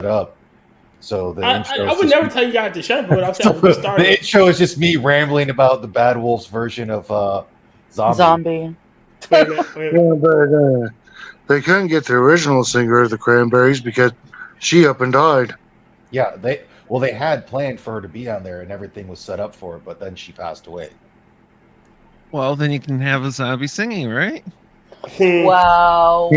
up. So the intro. I would never tell you guys to shut up, but I'll tell you to start. The intro is just me rambling about the Bad Wolves version of Zombie. Wait a minute. They couldn't get the original singer of the Cranberries because she up and died. Yeah, they had planned for her to be on there and everything was set up for it, but then she passed away. Well, then you can have a zombie singing, right? Wow.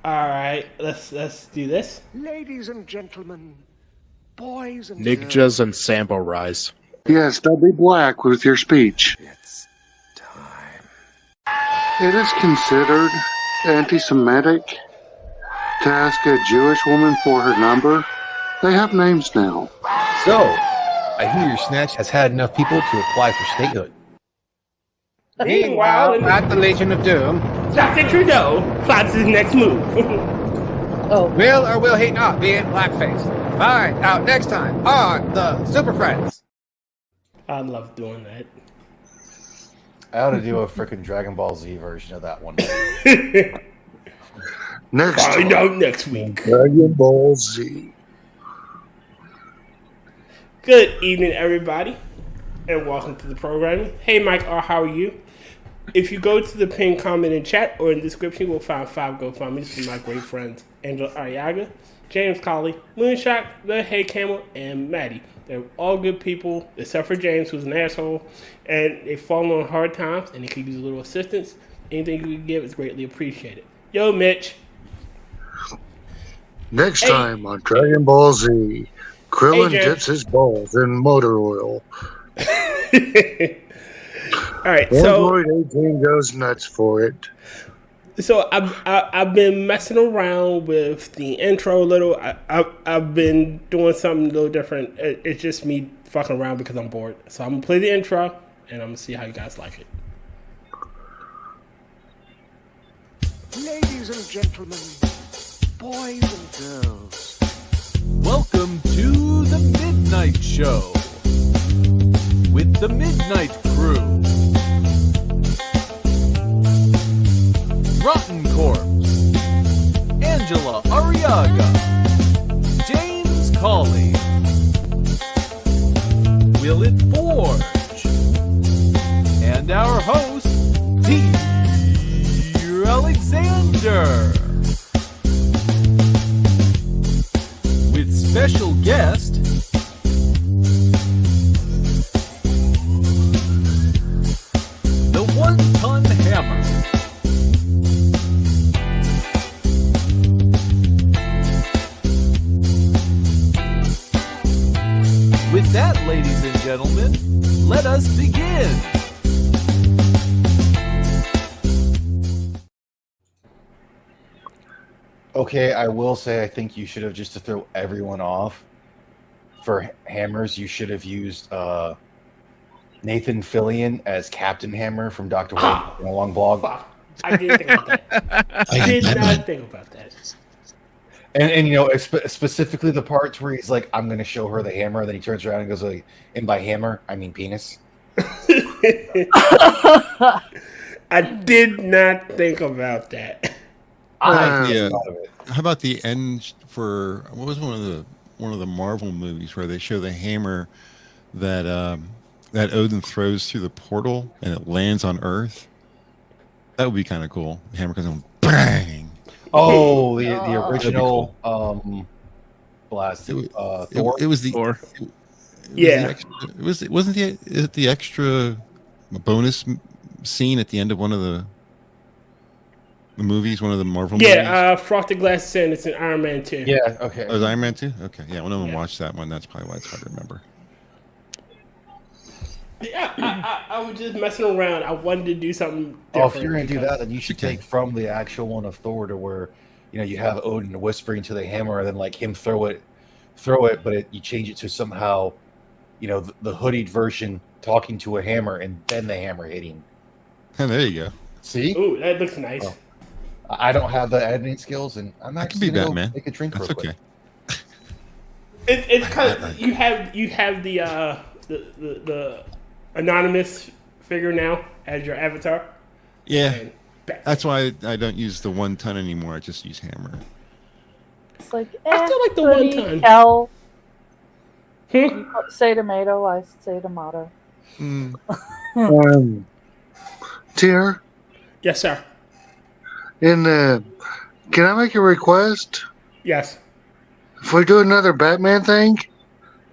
All right, let's do this. Ladies and gentlemen, boys and Nigjas and Sambo Rise. Yes, don't be black with your speech. It's time. It is considered anti-Semitic to ask a Jewish woman for her number. They have names now. So, I hear your snatch has had enough people to apply for statehood. Meanwhile, at the Legion of Doom, Dr. Trudeau plots his next move. will or will he not be in blackface? Find out next time on the Super Friends. I love doing that. I ought to do a freaking Dragon Ball Z version of that one. Find out next week. Dragon Ball Z. Good evening, everybody, and welcome to the program. Hey, Mike R., how are you? If you go to the pinned comment in chat or in the description, you will find 5 GoFundMes from my great friends Angela Arreaga, James Colley, Moonshot, The Hey Camel, and Maddy. They're all good people, except for James, who's an asshole, and they've fallen on hard times, and they could use a little assistance. Anything you can give is greatly appreciated. Yo, Mitch. Next time on Dragon Ball Z, Krillin Hey, dips his balls in motor oil. All right, so Android 18 goes nuts for it. So I've been messing around with the intro a little. I've been doing something a little different. It's just me fucking around because I'm bored. So I'm gonna play the intro and I'm gonna see how you guys like it. Ladies and gentlemen, boys and girls. Welcome to the Midnight Show with the Midnight Crew. Rotncorpse, Angela Arreaga, James Colley, Will It Forge, and our host, T. Alexander. With special guest, the One-Ton Hammer. With that, ladies and gentlemen, let us begin. Okay, I will say I think you should have, just to throw everyone off, for hammers, you should have used Nathan Fillion as Captain Hammer from Dr. Who in a long blog. Fuck. I didn't think about that. I did not think about that. And you know, specifically the parts where he's like, I'm going to show her the hammer, and then he turns around and goes like, and by hammer, I mean penis. I did not think about that. How about the end for what was one of the Marvel movies where they show the hammer that that Odin throws through the portal and it lands on Earth? That would be kind of cool. The hammer comes in, bang. Oh, the original blast. Thor. It was the Thor. Wasn't the extra bonus scene at the end of one of the movies, one of the Marvel movies? Yeah, Frosted Glass Sand. It's in Iron Man 2. Yeah, okay. Oh, it was Iron Man 2? Okay, yeah, one of them watched that one. That's probably why it's hard to remember. Yeah, I was just messing around. I wanted to do something different. Oh, if you're going to do that, then you should take from the actual one of Thor to where, you know, you have Odin whispering to the hammer and then like him throw it, but you change it to somehow, you know, the hoodied version talking to a hammer and then the hammer hitting. And there you go. See? Ooh, that looks nice. Oh. I don't have the editing skills, and I'm not going to be Batman. Make a drink That's real quick. Okay. It's because you have the anonymous figure now as your avatar. Yeah, that's why I don't use the 1 ton anymore. I just use hammer. was like, I still like the pretty one time. Kel. You say tomato, I say tomato. Tier, Yes, sir. can I make a request? Yes. If we do another Batman thing,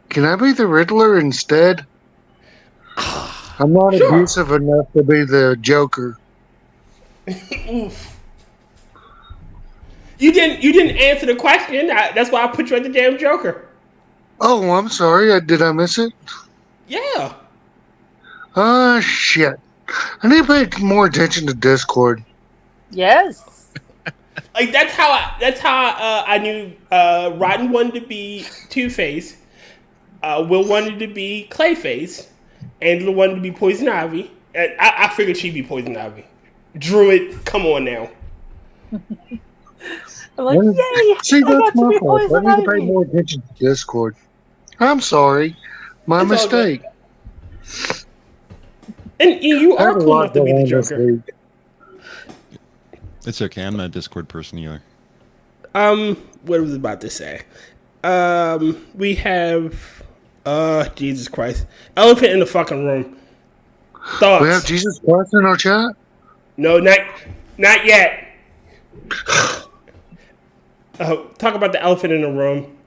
can I be the Riddler instead? I'm not abusive enough to be the Joker. Oof. You didn't answer the question. That's why I put you as the damn Joker. Oh, I'm sorry. Did I miss it? Yeah. Shit. I need to pay more attention to Discord. Yes. Like that's how I knew Rotten wanted to be Two-Face, Will wanted to be Clayface, Angela wanted to be Poison Ivy. And I figured she'd be Poison Ivy. Druid, come on now. I'm like, yay! See, that's my fault. I Poison need to pay Ivy. more attention to Discord. I'm sorry. My It's all mistake. And you I are have a cool lot enough to be going the on this Joker. week. It's okay. I'm not a Discord person either. What was I about to say? We have Jesus Christ. Elephant in the fucking room. Thoughts? We have Jesus Christ in our chat? No, not yet. Talk about the elephant in the room.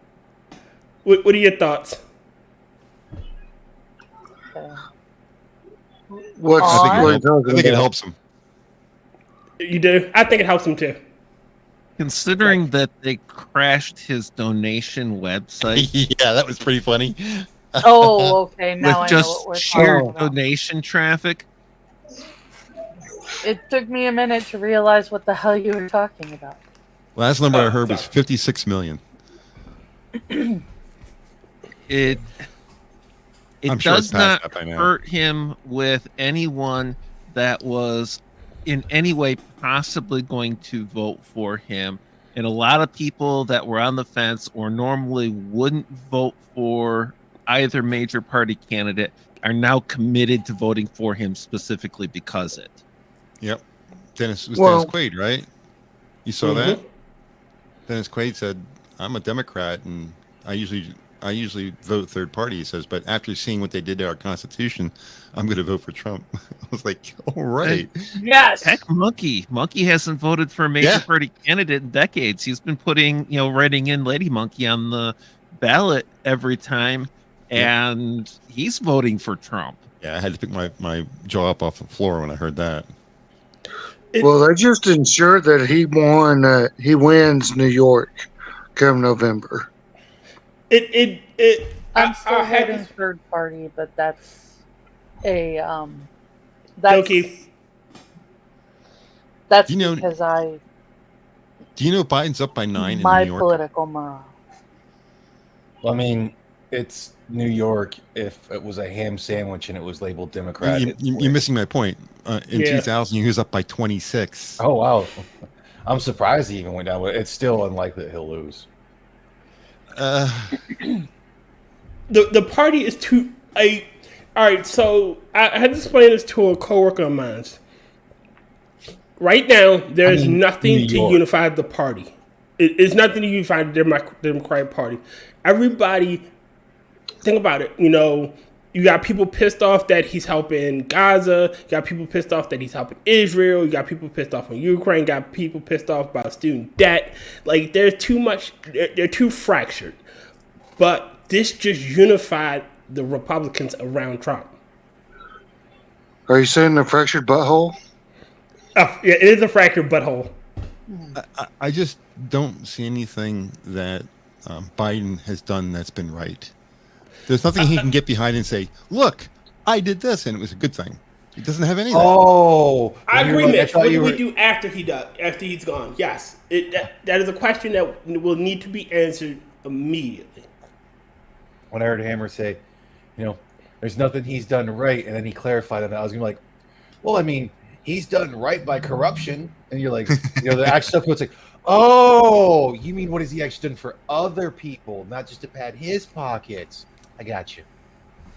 What are your thoughts? What are you talking I think it about? helps him. You do? I think it helps him too. Considering that they crashed his donation website. Yeah, that was pretty funny. Oh, okay. Now With I know what just we're sheer talking about. donation traffic. It took me a minute to realize what the hell you were talking about. Last number I heard was 56 million. It I'm sure does it's past not that by now. hurt him with anyone that was in any way possibly going to vote for him. And a lot of people that were on the fence or normally wouldn't vote for either major party candidate are now committed to voting for him specifically because it. Yep. Dennis Well- Quaid, right? You saw that? Dennis Quaid said, "I'm a Democrat, and I usually vote third party." He says, "But after seeing what they did to our Constitution, I'm going to vote for Trump." I was like, "All right." Yes. Heck, Monkey hasn't voted for a major Yeah. party candidate in decades. He's been putting, writing in Lady Monkey on the ballot every time, and he's voting for Trump. Yeah, I had to pick my jaw up off the floor when I heard that. Well, they just ensured that he wins New York come November. I'm still voting third party, but that's a that's Do you know- because Do you know Biden's up by 9 in my New York? political morale. Well, I mean, it's New York. If it was a ham sandwich and it was labeled Democrat, You're missing my point. In Yeah. 2000, he was up by 26. Oh wow, I'm surprised he even went down. But it's still unlikely that he'll lose. The party is too. All right, so I had to explain this to a coworker of mine. Right now, there's nothing New to York. unify the party. It's nothing to unify the Democratic Party. Everybody, think about it. You got people pissed off that he's helping Gaza. You got people pissed off that he's helping Israel. You got people pissed off on Ukraine. You got people pissed off about student debt. Like, there's too much. They're too fractured. But this just unified the Republicans around Trump. Are you saying the fractured butthole? Oh, yeah, it is a fractured butthole. I just don't see anything that Biden has done that's been right. There's nothing he can get behind and say, "Look, I did this, and it was a good thing." He doesn't have any of that. Oh, I agree, right. Mitch. thought What do you we were- do after he's gone? Yes, that is a question that will need to be answered immediately. When I heard Hammer say, there's nothing he's done right, and then he clarified that, I was gonna be like, well, I mean, he's done right by corruption, and you're like, the actual stuff. It's like, oh, you mean what has he actually done for other people, not just to pad his pockets? I got you.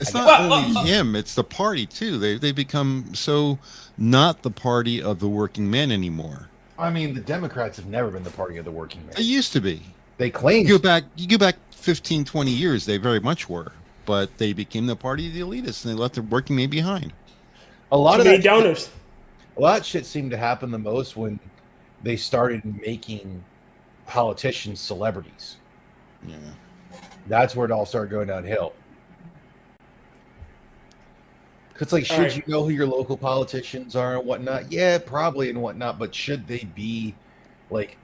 It's not only him; it's the party too. They become so not the party of the working man anymore. I mean, the Democrats have never been the party of the working man. They used to be. They claimed You go back 15, 20 years, they very much were, but they became the party of the elitists, and they left the working man behind. a lot Too of many that. donors. A lot of shit seemed to happen the most when they started making politicians celebrities. Yeah. That's where it all started going downhill. It's like, should right. you know who your local politicians are and whatnot? Yeah, probably and whatnot, but should they be like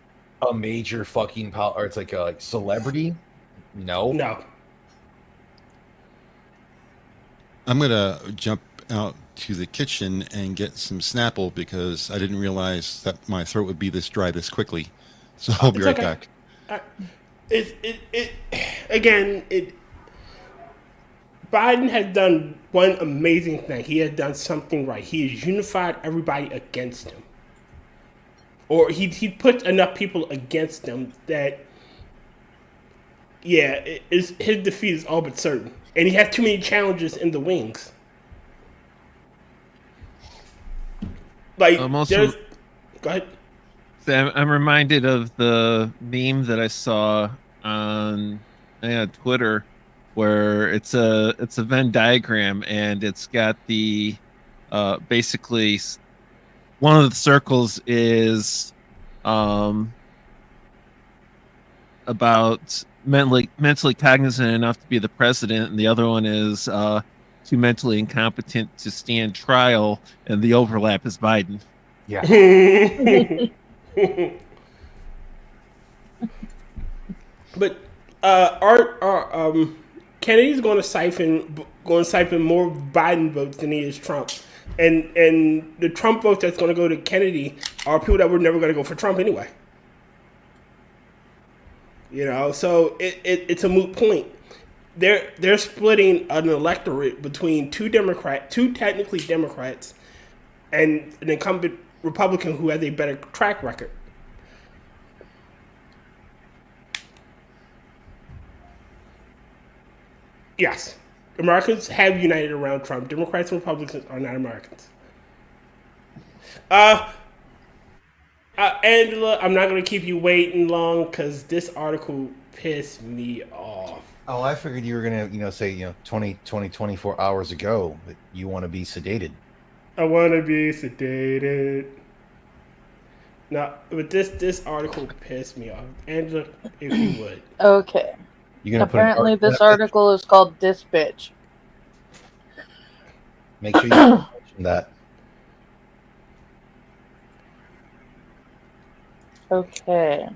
a major fucking or it's like a celebrity? No. No. I'm gonna jump out to the kitchen and get some Snapple because I didn't realize that my throat would be this dry this quickly. So I'll be right back. Biden has done one amazing thing. He has done something right. He has unified everybody against him. Or he put enough people against him that, his defeat is all but certain. And he has too many challenges in the wings. Like, go ahead. I'm reminded of the meme that I saw on Twitter, where it's a Venn diagram, and it's got the basically one of the circles is about mentally cognizant enough to be the president, and the other one is too mentally incompetent to stand trial, and the overlap is Biden. Yeah. But Kennedy's going to siphon more Biden votes than he is Trump, and the Trump votes that's going to go to Kennedy are people that were never going to go for Trump anyway. So it's a moot point. They're splitting an electorate between two technically Democrats, and an incumbent Republican who has a better track record. Yes. Americans have united around Trump. Democrats and Republicans are not Americans. Angela, I'm not going to keep you waiting long because this article pissed me off. Oh, I figured you were going to, say, 24 hours ago that you want to be sedated. I want to be sedated. No, but this article pissed me off. Angela, if you would. Okay. Apparently, this article is called "This Bitch." Make sure you mention that. Okay.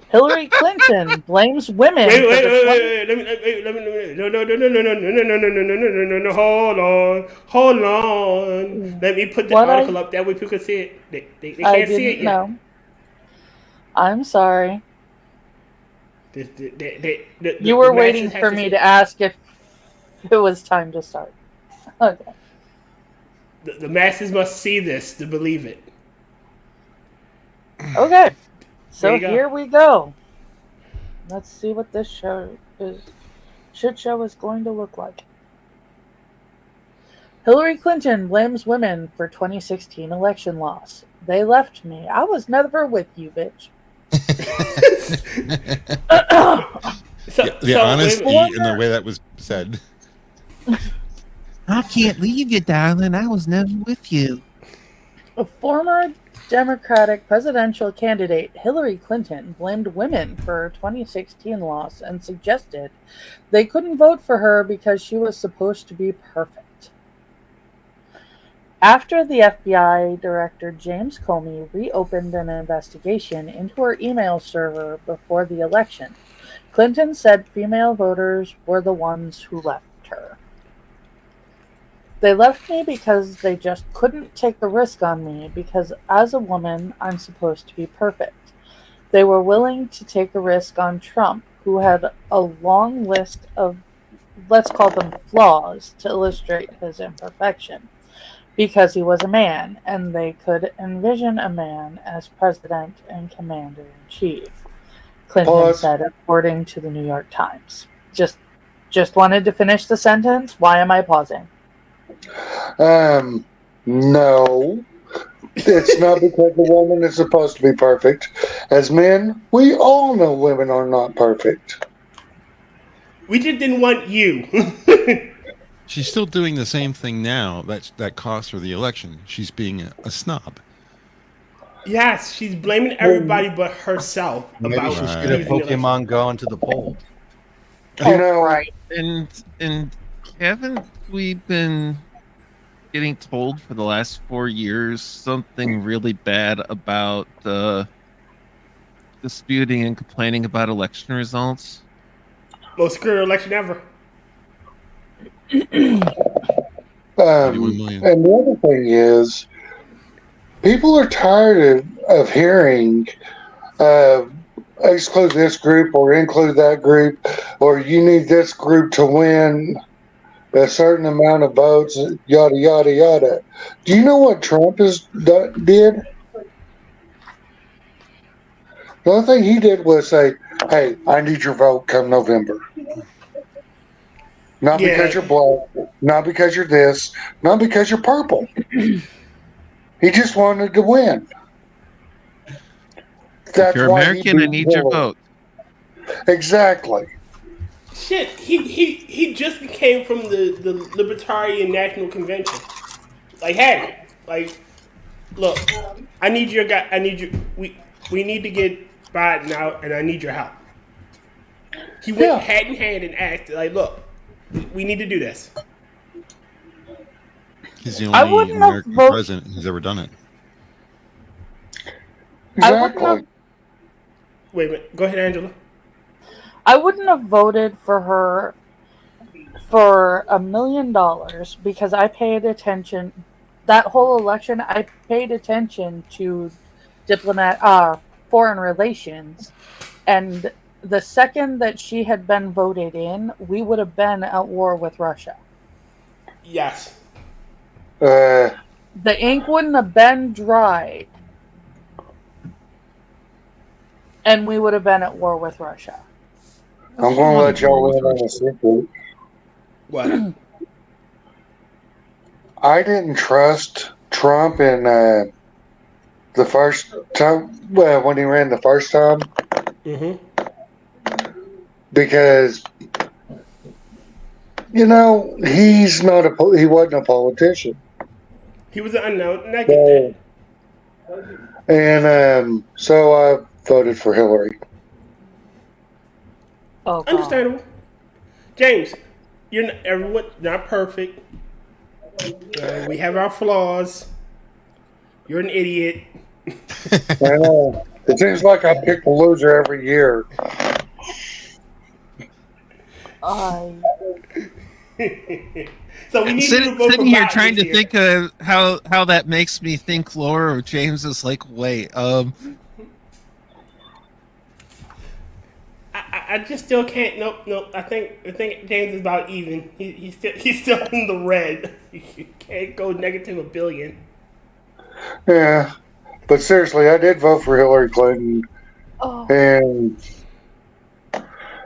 Hillary Clinton blames women. Wait. Let me. No. Hold on. Let me put the article up. That way people can see it. They can't see it yet. No. I'm sorry. You were waiting for me to ask if it was time to start. Okay. The masses must see this to believe it. Okay. So here we go. Let's see what this shit show is going to look like. Hillary Clinton blames women for 2016 election loss. They left me. I was never with you, bitch. The honesty in the way that was said. I can't leave you, darling. I was never with you. A former Democratic presidential candidate, Hillary Clinton, blamed women for her 2016 loss and suggested they couldn't vote for her because she was supposed to be perfect. After the FBI Director James Comey reopened an investigation into her email server before the election, Clinton said female voters were the ones who left her. They left me because they just couldn't take the risk on me because as a woman, I'm supposed to be perfect. They were willing to take a risk on Trump, who had a long list of, let's call them flaws, to illustrate his imperfection. Because he was a man, and they could envision a man as president and commander-in-chief, Clinton said, according to the New York Times. Just wanted to finish the sentence. Why am I pausing? No. It's not because the woman is supposed to be perfect. As men, we all know women are not perfect. We just didn't want you. She's still doing the same thing now that cost her the election. She's being a snob. Yes, she's blaming everybody but herself. Maybe about she should have Pokemon gone to the poll. You know, right. And haven't we been getting told for the last 4 years something really bad about disputing and complaining about election results? Most secure election ever. and the other thing is, people are tired of hearing exclude this group or include that group, or you need this group to win a certain amount of votes, yada, yada, yada. Do you know what Trump did? The only thing he did was say, hey, I need your vote come November. Not because you're black, not because you're this, not because you're purple. He just wanted to win. If you're American, I need your vote. Exactly. Shit, he just came from the Libertarian National Convention. Like, hey, like, look, I need your guy. I need you. We need to get Biden out, and I need your help. He went hand in hand and asked, like, look, we need to do this. He's the only American president who's ever done it. Exactly. Wait a minute. Go ahead, Angela. I wouldn't have voted for her for $1 million because I paid attention. That whole election, I paid attention to foreign relations, and the second that she had been voted in, we would have been at war with Russia. Yes. The ink wouldn't have been dry, and we would have been at war with Russia. I'm going to let y'all in on a secret. What? I didn't trust Trump in the first time, well, when he ran the first time. Mm-hmm. Because, you know, he wasn't a politician. He was an unknown, and I get that. And so I voted for Hillary. Oh, understandable. James, everyone not perfect. We have our flaws. You're an idiot. I know. It seems like I pick the loser every year. So we need sitting here trying to think of how that makes me think. Laura or James is like, wait, I just still can't. Nope. I think James is about even. He's still in the red. You can't go negative $1 billion. Yeah, but seriously, I did vote for Hillary Clinton, and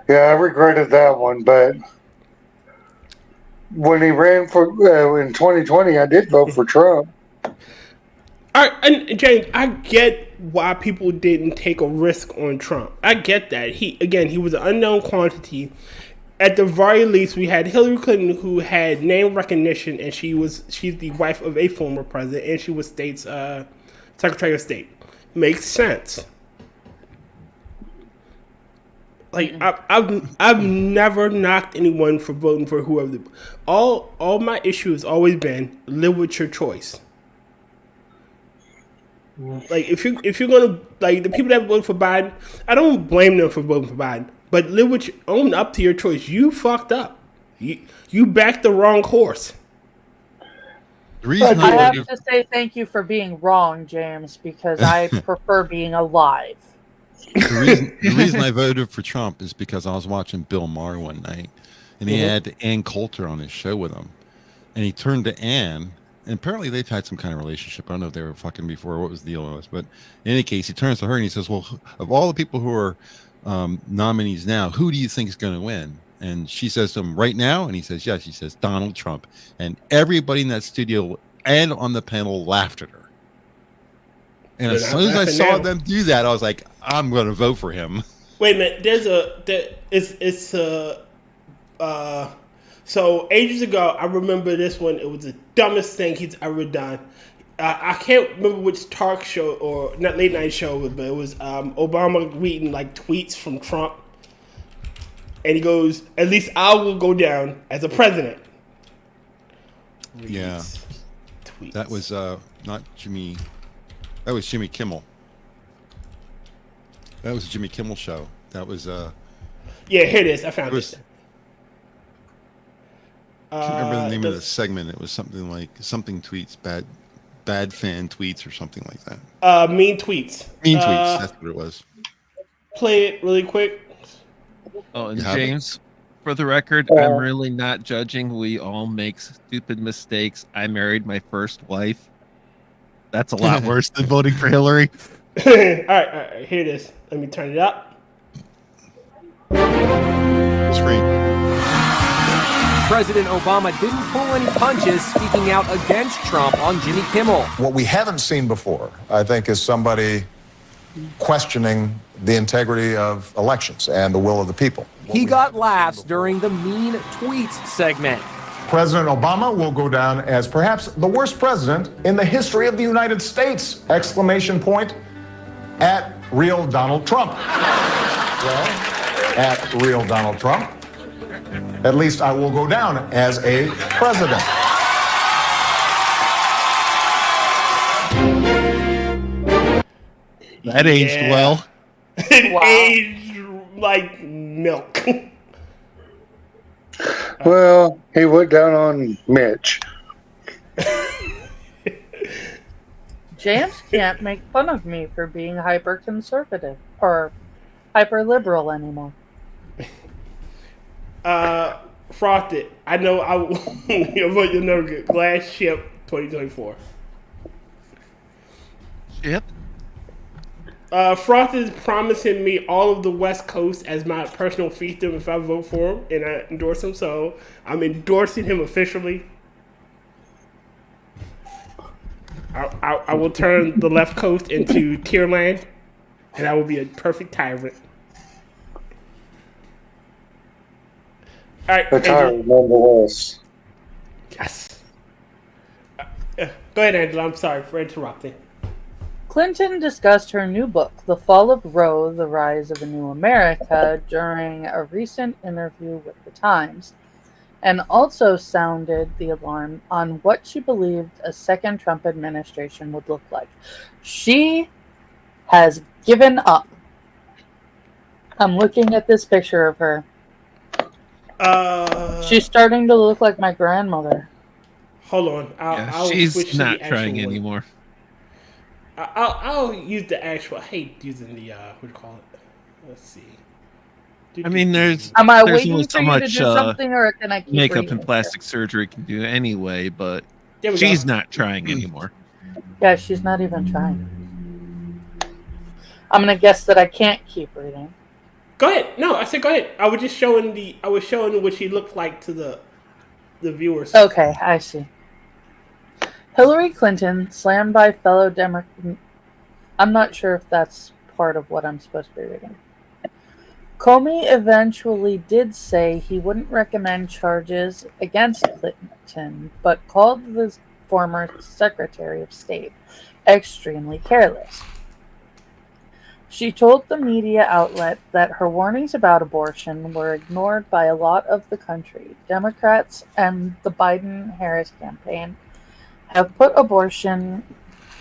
yeah, I regretted that one. But when he ran for in 2020, I did vote for Trump. All right, and James, I get why people didn't take a risk on Trump. I get that. He was an unknown quantity. At the very least, we had Hillary Clinton, who had name recognition, and she's the wife of a former president, and she was state's Secretary of State. Makes sense. Like I've never knocked anyone for voting for whoever. All my issue has always been live with your choice. Like if you're gonna, like, the people that vote for Biden, I don't blame them for voting for Biden, but own up to your choice. You fucked up. You backed the wrong horse. I have to say thank you for being wrong, James, because I prefer being alive. The reason I voted for Trump is because I was watching Bill Maher one night, and he had Ann Coulter on his show with him, and he turned to Ann. And apparently they've had some kind of relationship. I don't know if they were fucking before, what was the deal was. But in any case, he turns to her and he says, well, of all the people who are nominees now, who do you think is going to win? And she says to him, right now? And he says, yes. She says, Donald Trump. And everybody in that studio and on the panel laughed at her. And as soon as I saw them do that, I was like, I'm going to vote for him. Wait a minute. So ages ago, I remember this one. It was the dumbest thing he's ever done. I can't remember which talk show or not late night show, but it was Obama reading like tweets from Trump, and he goes, "At least I will go down as a president." Yeah, tweets. That was not Jimmy. That was Jimmy Kimmel. That was a Jimmy Kimmel show. That was Yeah, here it is. I found it. I can't remember the name of the segment. It was something like something tweets, bad fan tweets or something like that. Mean tweets. Mean tweets. That's what it was. Play it really quick. Oh, and James, for the record, I'm really not judging. We all make stupid mistakes. I married my first wife. That's a lot worse than voting for Hillary. All right. Here it is. Let me turn it up. Screen. President Obama didn't pull any punches speaking out against Trump on Jimmy Kimmel. What we haven't seen before, I think, is somebody questioning the integrity of elections and the will of the people. He got laughs during the mean tweets segment. President Obama will go down as perhaps the worst president in the history of the United States! Exclamation point at real Donald Trump. Well, at real Donald Trump. At least I will go down as a president. That aged well. It aged like milk. Well, he went down on Mitch. James can't make fun of me for being hyper-conservative or hyper-liberal anymore. Frosted. I know I will. You'll never get Glass Ship 2024. Ship? Frost is promising me all of the West Coast as my personal fiefdom if I vote for him and I endorse him. So I'm endorsing him officially. I will turn the left coast into Tierland, and I will be a perfect tyrant. All right, a tyrant nonetheless. Yes. Go ahead, Angela. I'm sorry for interrupting. Clinton discussed her new book, The Fall of Roe, The Rise of a New America, during a recent interview with The Times, and also sounded the alarm on what she believed a second Trump administration would look like. She has given up. I'm looking at this picture of her. She's starting to look like my grandmother. Hold on. I'll she's not trying anymore. I'll use the actual. I hate using the what do you call it? Let's see. I mean, there's waiting only for so you much to do something, or can I keep makeup reading and it? plastic surgery can do anyway, but There we she's go. not trying anymore. Yeah, she's not even trying. I'm gonna guess that I can't keep reading. Go ahead. No, I said go ahead. I was just showing I was showing what she looked like to the viewers. Okay, I see. Hillary Clinton, slammed by fellow Democrat. I'm not sure if that's part of what I'm supposed to be reading. Comey eventually did say he wouldn't recommend charges against Clinton, but called the former Secretary of State extremely careless. She told the media outlet that her warnings about abortion were ignored by a lot of the country. Democrats and the Biden-Harris campaign have put abortion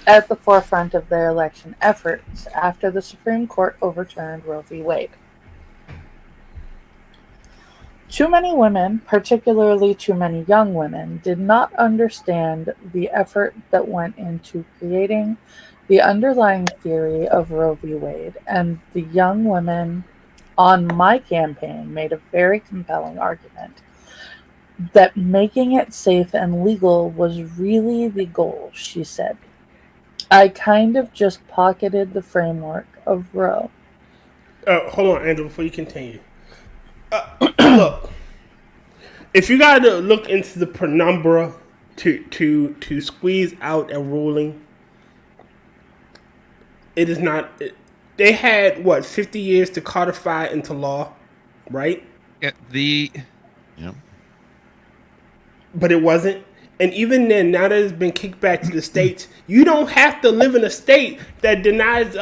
at the forefront of their election efforts after the Supreme Court overturned Roe v. Wade. Too many women, particularly too many young women, did not understand the effort that went into creating the underlying theory of Roe v. Wade, and the young women on my campaign made a very compelling argument that making it safe and legal was really the goal, she said. I kind of just pocketed the framework of Roe. Hold on, Andrew, before you continue. Look, if you got to look into the penumbra to squeeze out a ruling, It is not. They had 50 years to codify into law, right? Yeah. But it wasn't. And even then, now that it's been kicked back to the states, you don't have to live in a state that denies.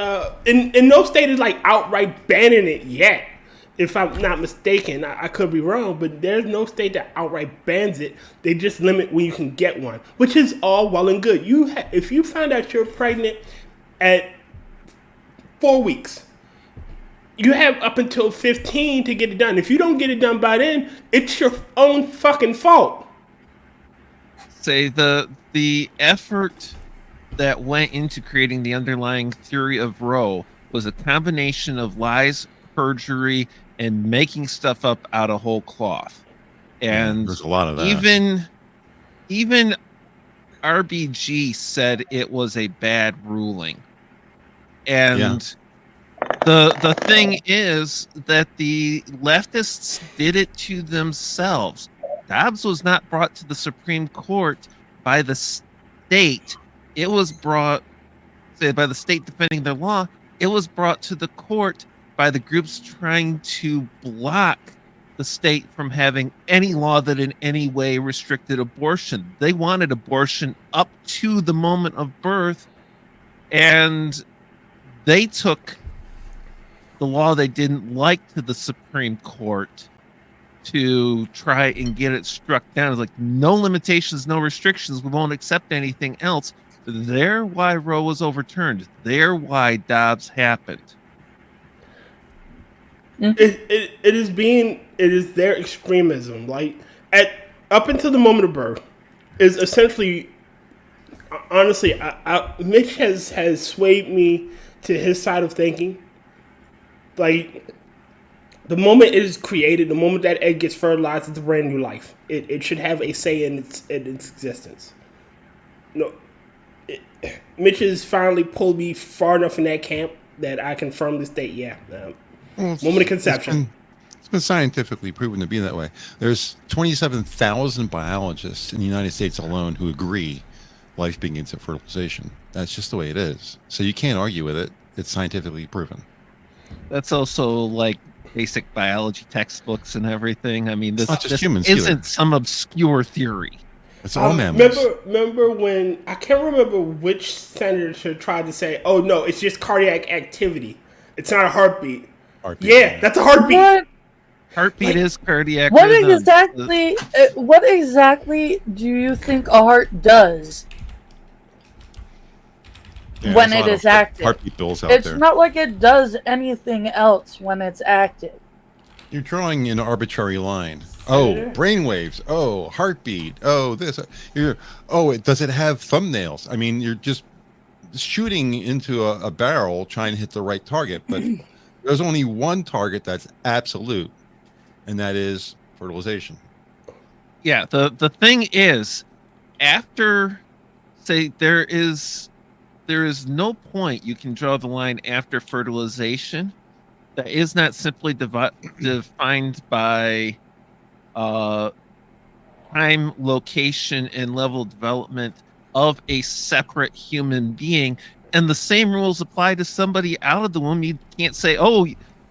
In no state is like outright banning it yet. If I'm not mistaken, I could be wrong, but there's no state that outright bans it. They just limit when you can get one, which is all well and good. If you find out you're pregnant at 4 weeks, you have up until 15 to get it done. If you don't get it done by then, it's your own fucking fault. Say the effort that went into creating the underlying theory of Roe was a combination of lies, perjury, and making stuff up out of whole cloth. And there's a lot of that. Even RBG said it was a bad ruling. And the thing is that the leftists did it to themselves. Dobbs was not brought to the Supreme Court by the state. It was brought, by the state defending their law. It was brought to the court by the groups trying to block the state from having any law that in any way restricted abortion. They wanted abortion up to the moment of birth, and they took the law they didn't like to the Supreme Court to try and get it struck down. It's like, no limitations, no restrictions. We won't accept anything else. There why Roe was overturned. There why Dobbs happened. It is their extremism. Like up until the moment of birth is essentially, honestly, Mitch has swayed me to his side of thinking. Like, the moment it is created, the moment that egg gets fertilized, it's a brand new life. It should have a say in its existence. No, Mitch has finally pulled me far enough in that camp that I can firmly state, moment of conception. It's been scientifically proven to be that way. There's 27,000 biologists in the United States alone who agree life begins at fertilization. That's just the way it is. So you can't argue with it. It's scientifically proven. That's also like basic biology textbooks and everything. I mean, this humans isn't either. Some obscure theory. It's all mammals. Remember when, I can't remember which senator tried to say, oh no, it's just cardiac activity. It's not a heartbeat. Yeah, that's a heartbeat. What? Heartbeat is cardiac What rhythm. what exactly do you think a heart does? Yeah, when it is active. Heartbeat bills out it's there. not like it does anything else when it's active. You're drawing an arbitrary line. Oh, brainwaves. Oh, heartbeat. Oh, this. Does it have thumbnails? I mean, you're just shooting into a barrel trying to hit the right target, but there's only one target that's absolute, and that is fertilization. Yeah, the thing is, after, say, there is no point you can draw the line after fertilization that is not simply defined by time, location, and level of development of a separate human being. And the same rules apply to somebody out of the womb. You can't say, oh,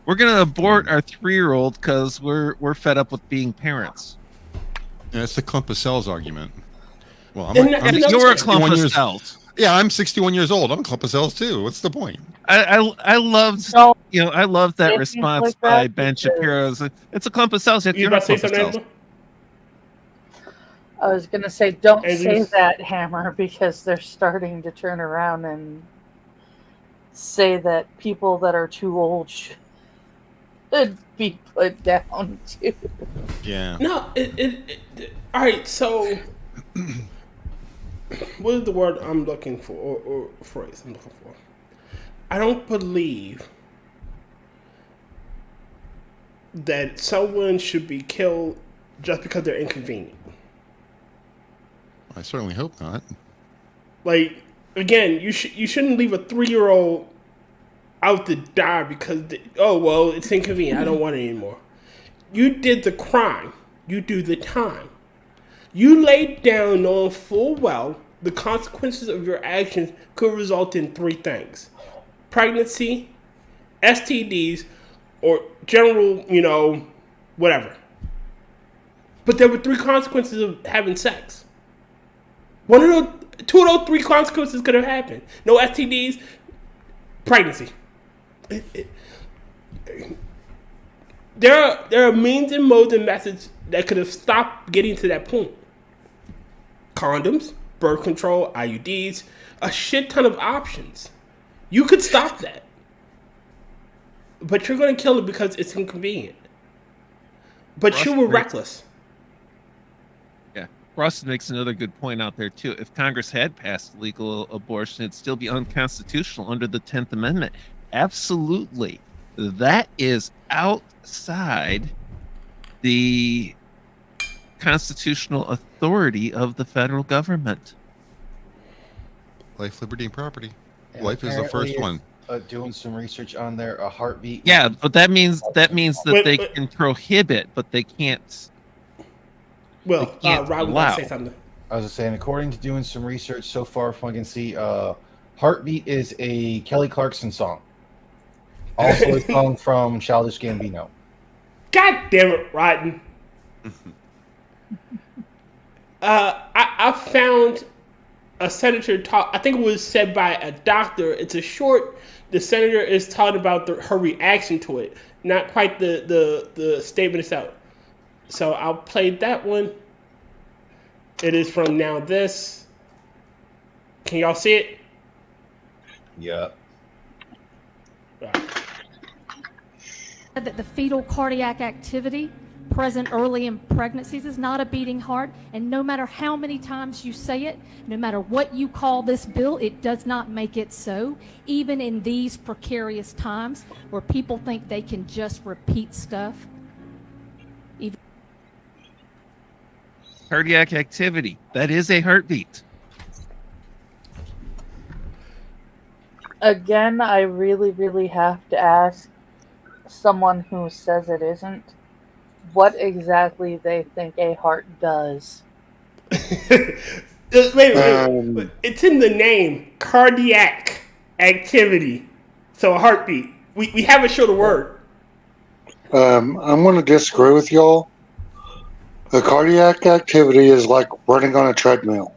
we're going to abort our 3-year-old because we're fed up with being parents. Yeah, it's the clump of cells argument. Well, you're a clump of cells. Yeah, I'm 61 years old. I'm a clump of cells too. What's the point? I loved that response like by that Ben Shapiro. It's a clump of cells. You're not a clump of cells. I was going to say, don't say that, Hammer, because they're starting to turn around and say that people that are too old should be put down too. Yeah. No, all right, so what is the word I'm looking for, or phrase I'm looking for? I don't believe that someone should be killed just because they're inconvenient. I certainly hope not. Like, again, you shouldn't leave a 3-year-old out to die because it's inconvenient. I don't want it anymore. You did the crime. You do the time. You laid down knowing full well the consequences of your actions could result in 3 things. pregnancy, STDs, or general, whatever. But there were 3 consequences of having sex. Two of those 3 consequences could have happened. No STDs, pregnancy. There are means and modes and methods that could have stopped getting to that point. Condoms, birth control, IUDs, a shit ton of options. You could stop that. But you're going to kill it because it's inconvenient. But you were reckless. Yeah. Ross makes another good point out there, too. If Congress had passed legal abortion, it'd still be unconstitutional under the 10th Amendment. Absolutely. That is outside the constitutional authority of the federal government. Life, liberty, and property. And life is the first one. Doing some research on there, a heartbeat. Yeah, but that means that they can prohibit, but they can't. Well, Rob would say something. I was just saying, according to doing some research so far, from what I can see, "Heartbeat" is a Kelly Clarkson song. Also, a song from Childish Gambino. God damn it, Rotten. I found a senator talk. I think it was said by a doctor. It's a short. The senator is talking about her reaction to it, not quite the statement itself. So I'll play that one. It is from Now This. Can y'all see it? Yeah. That the fetal cardiac activity present early in pregnancies is not a beating heart, and no matter how many times you say it, no matter what you call this bill, it does not make it so, even in these precarious times where people think they can just repeat stuff. Cardiac activity, that is a heartbeat. Again, I really, really have to ask someone who says it isn't what exactly they think a heart does. Wait. It's in the name, cardiac activity. So a heartbeat. We have a shorter word. I'm going to disagree with y'all. The cardiac activity is like running on a treadmill.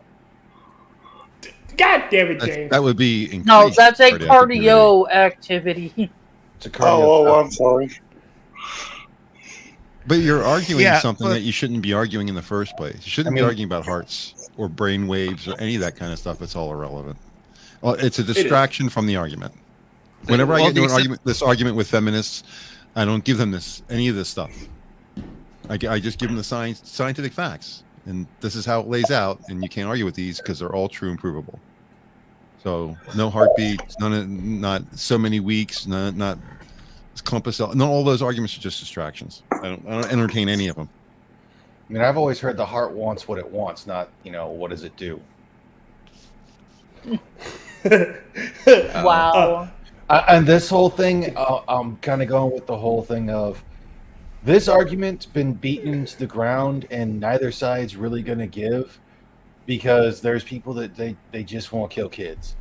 God damn it, James. That would be no, that's a cardio activity. It's a cardio. I'm sorry. But you're arguing something that you shouldn't be arguing in the first place. You shouldn't be arguing about hearts or brain waves or any of that kind of stuff. It's all irrelevant. Well, it's a distraction from the argument. Whenever I get into this argument with feminists, I don't give them any of this stuff. I just give them the scientific facts, and this is how it lays out, and you can't argue with these because they're all true and provable. So no heartbeat, not so many weeks, not compass. No, all those arguments are just distractions. I don't entertain any of them. I mean, I've always heard the heart wants what it wants, not what does it do. Wow. And this whole thing, I'm kind of going with the whole thing of this argument's been beaten to the ground, and neither side's really going to give, because there's people that they just won't kill kids,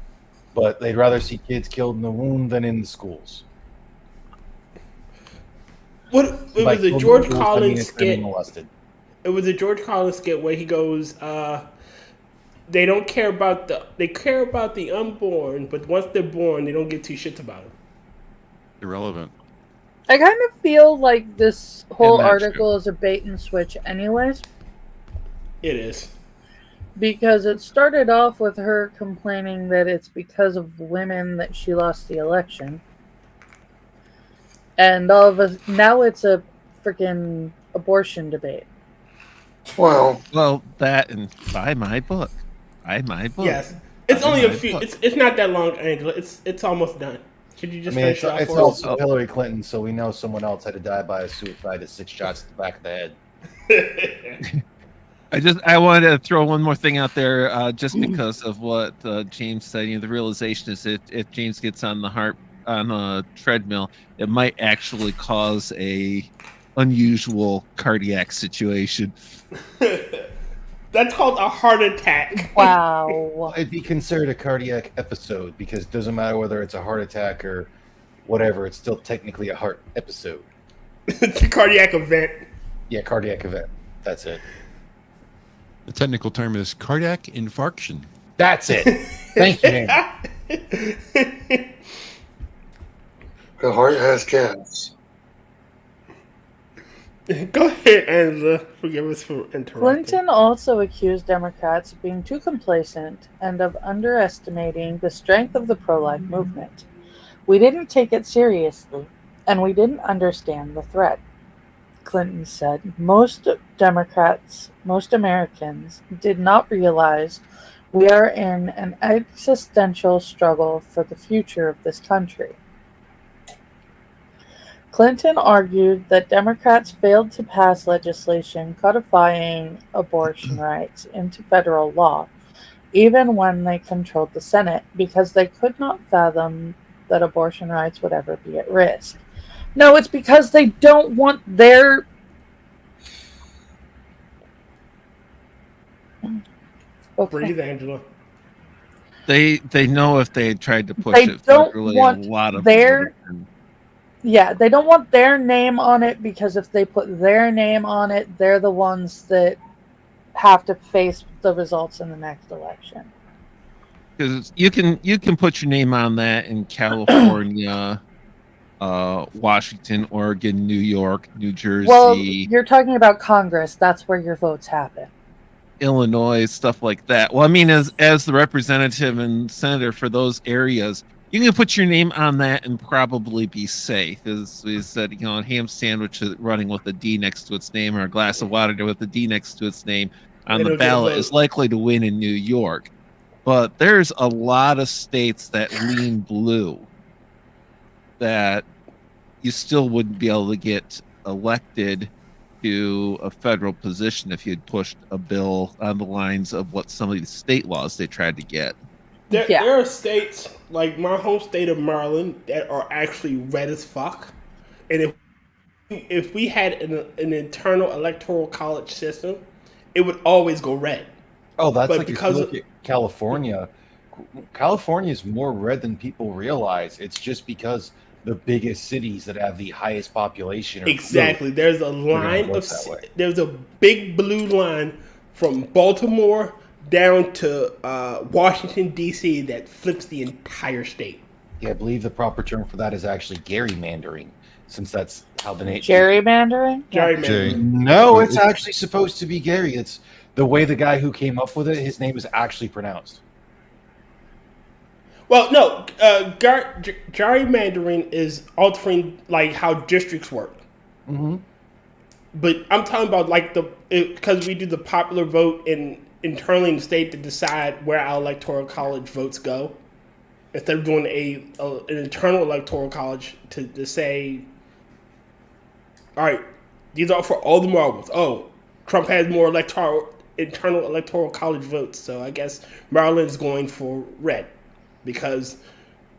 but they'd rather see kids killed in the womb than in the schools. It was a George Collins skit. It was a George Collins skit where he goes, they care about the unborn, but once they're born, they don't give 2 shits about them. Irrelevant. I kind of feel like this whole article is a bait and switch anyways. It is. Because it started off with her complaining that it's because of women that she lost the election. And now it's a freaking abortion debate. Well, that and buy my book. Yes, it's only a few. It's not that long, Angela. It's almost done. Could you just finish off? It's also Hillary Clinton, so we know someone else had to die by a suicide at 6 shots to the back of the head. I wanted to throw one more thing out there, just because of what James said. The realization is that if James gets on a treadmill, it might actually cause a unusual cardiac situation. That's called a heart attack. Wow. It'd be considered a cardiac episode because it doesn't matter whether it's a heart attack or whatever. It's still technically a heart episode. It's a cardiac event. Yeah, cardiac event. That's it. The technical term is cardiac infarction. That's it. Thank you, Nemo. The heart has calves. Go ahead, Angela. Forgive us for interrupting. Clinton also accused Democrats of being too complacent and of underestimating the strength of the pro-life movement. We didn't take it seriously, and we didn't understand the threat. Clinton said most Democrats, most Americans, did not realize we are in an existential struggle for the future of this country. Clinton argued that Democrats failed to pass legislation codifying abortion rights into federal law, even when they controlled the Senate, because they could not fathom that abortion rights would ever be at risk. No, it's because they don't want their... Okay. Breathe, Angela. They know if they had tried to push they it don't federally, want a lot of their... Yeah, they don't want their name on it because if they put their name on it, they're the ones that have to face the results in the next election. Because you can put your name on that in California, Washington, Oregon, New York, New Jersey. Well, you're talking about Congress. That's where your votes happen. Illinois, stuff like that. Well, I mean, as the representative and senator for those areas, you can put your name on that and probably be safe. As we said, a ham sandwich running with a D next to its name or a glass of water with a D next to its name on the ballot is likely to win in New York. But there's a lot of states that lean blue that you still wouldn't be able to get elected to a federal position if you'd pushed a bill on the lines of what some of these state laws they tried to get. There are states like my home state of Maryland that are actually red as fuck, and if we had an internal electoral college system, it would always go red. Oh, that's but like because if you look at California. California is more red than people realize. It's just because the biggest cities that have the highest population are exactly. blue. There's a line of there's a big blue line from Baltimore down to Washington, D.C. that flips the entire state. Yeah, I believe the proper term for that is actually gerrymandering, since that's how the nation... Gerrymandering? Gerrymandering. No, it's actually supposed to be Gary. It's the way the guy who came up with it, his name is actually pronounced. Well, no, gerrymandering is altering like how districts work. Mm-hmm. But I'm talking about like because we do the popular vote internally in the state to decide where our electoral college votes go, instead of doing an internal electoral college to say, all right, these are for all the marbles. Oh, Trump has more internal electoral college votes, so I guess Maryland is going for red because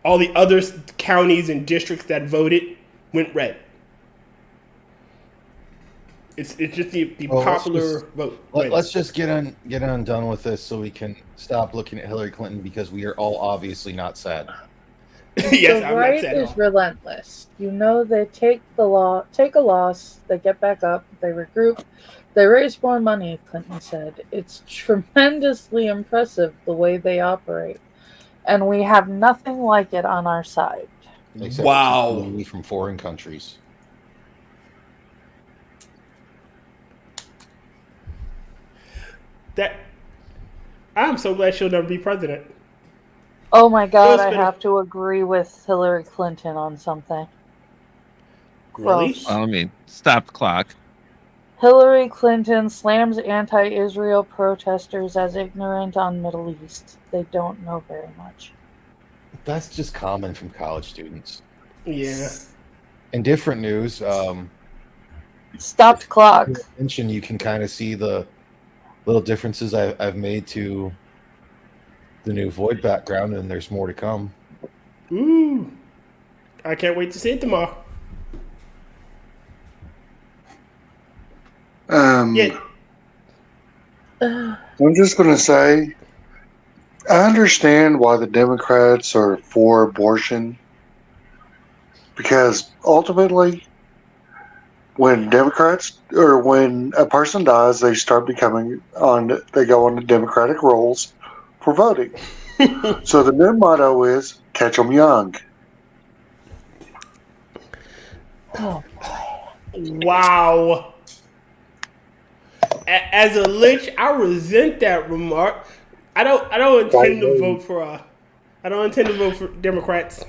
all the other counties and districts that voted went red. It's just the popular vote. Let's just get on done with this so we can stop looking at Hillary Clinton because we are all obviously not sad. Yes, the I'm right not sad is relentless. You know, they take a loss, they get back up, they regroup, they raise more money, Clinton said. It's tremendously impressive the way they operate. And we have nothing like it on our side. Except from foreign countries. I'm so glad she'll never be president. Oh my God, I have to agree with Hillary Clinton on something. Really? Gross. I mean, stop the clock. Hillary Clinton slams anti-Israel protesters as ignorant on Middle East. They don't know very much. That's just common from college students. Yeah. In different news, stopped clock. Mention you can kind of see the little differences I've made to the new Void background, and there's more to come. Ooh, I can't wait to see it tomorrow. Yeah. I'm just going to say, I understand why the Democrats are for abortion, because ultimately, when a person dies, they start they go on the Democratic rolls for voting. So the new motto is catch 'em young. Oh. Wow. As a lich, I resent that remark. I don't intend to vote for Democrats.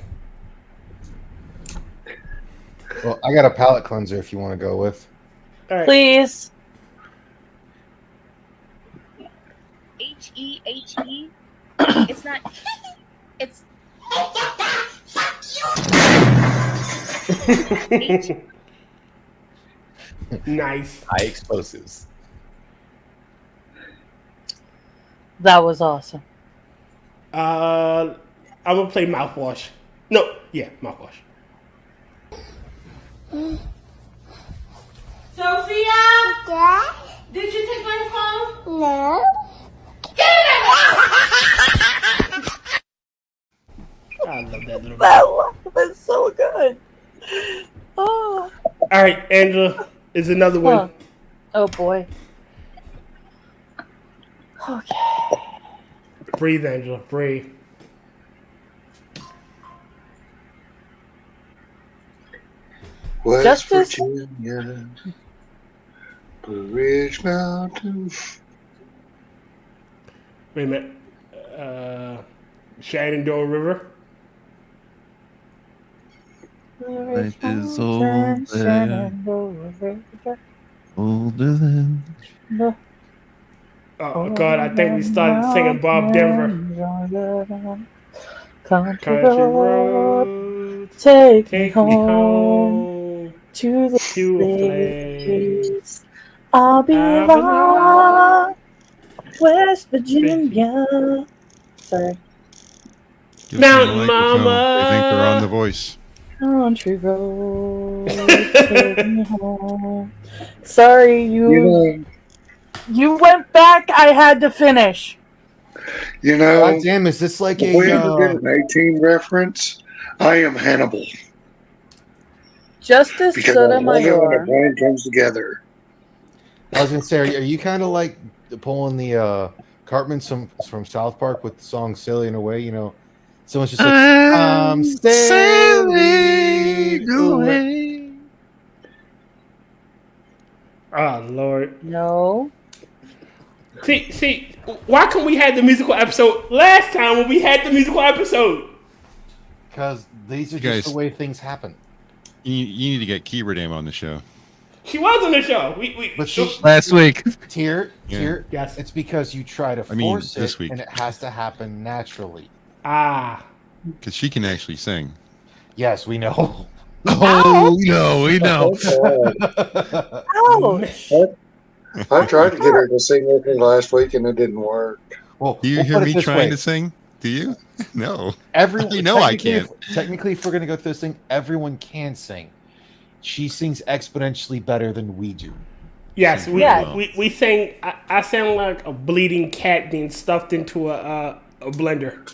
Well, I got a palate cleanser if you want to go with. All right. Please. H-E-H-E. It's not. It's. Nice. High explosives. That was awesome. I'm gonna play mouthwash. No, yeah, mouthwash. Sophia? Dad? Did you take my phone? No. I love that little. That was so good. Oh. All right, Angela is another one. Huh. Oh boy. Okay. Breathe, Angela. Breathe. West Justice? Virginia, Blue Ridge Mountain. Wait a minute. Shenandoah River. Life is older than. Oh God, I think we started singing Bob Denver. Country road, take me home to the place I belong, West Virginia. Sorry. Give them Mountain the microphone. Mama. They think they're on The Voice. Country road, take me home. Sorry, you went back. I had to finish. You know, God damn, is this like if we ever get an 18 reference, I am Hannibal. Justice Because I love it when a Sotomayor. band comes together. I was gonna say, are you kind of like pulling the Cartmans from South Park with the song "Sailing Away"? You know, someone's just like, "I'm sailing away." Oh Lord. No. See, why couldn't we have the musical episode last time when we had the musical episode? Because these are Guys. just the way things happen. You need to get Kyivedam on the show. She was on the show. But she, Last week. Tier, Yeah. Yes. it's because you try to I mean, force this it, week. and it has to happen naturally. Ah. Because she can actually sing. Yes, we know. Oh, no, we know. Ouch. I tried to get her to sing with me last week, and it didn't work. Well, Do you we'll hear put it me this trying way. to sing? Do you? No. Everyone, You know I technically, can't. Technically, if we're going to go through this thing, everyone can sing. She sings exponentially better than we do. Yes, Yeah. we sang. I sound like a bleeding cat being stuffed into a blender.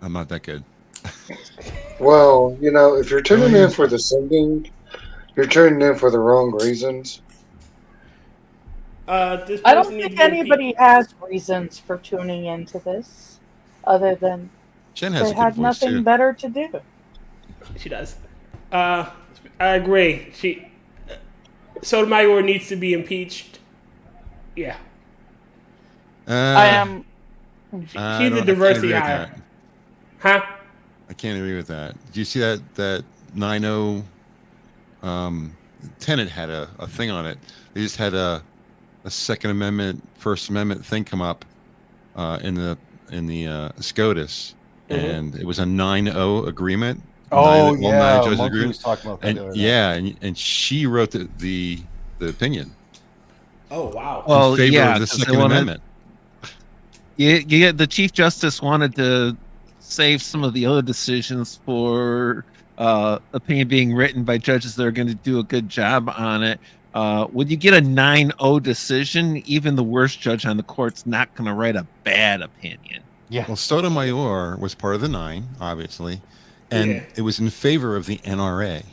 I'm not that good. Well, you know, if you're tuning Oh, yeah. in for the singing, you're tuning in for the wrong reasons. This I don't person needs think to be anybody has reasons for tuning into this other than Jen has they a good had voice, nothing too. better to do. She does. I agree. Sotomayor needs to be impeached. Yeah. I am. She's a diversity hire. Huh? I can't agree with that. Did you see that 9-0 Tenet had a thing on it? They just had a Second Amendment, First Amendment thing come up in the SCOTUS, and it was a 9-0 agreement. Oh, All yeah, nine judges Monkey agreed. was talking about that the other And night. yeah, and she wrote the opinion Oh wow. Well, in favor yeah, of the 'cause they Second wanted- Amendment. Yeah, the Chief Justice wanted to save some of the other decisions for opinion being written by judges that are going to do a good job on it. when you get a 9-0 decision, even the worst judge on the court's not going to write a bad opinion. Yeah. Well, Sotomayor was part of the 9, obviously, and it was in favor of the NRA.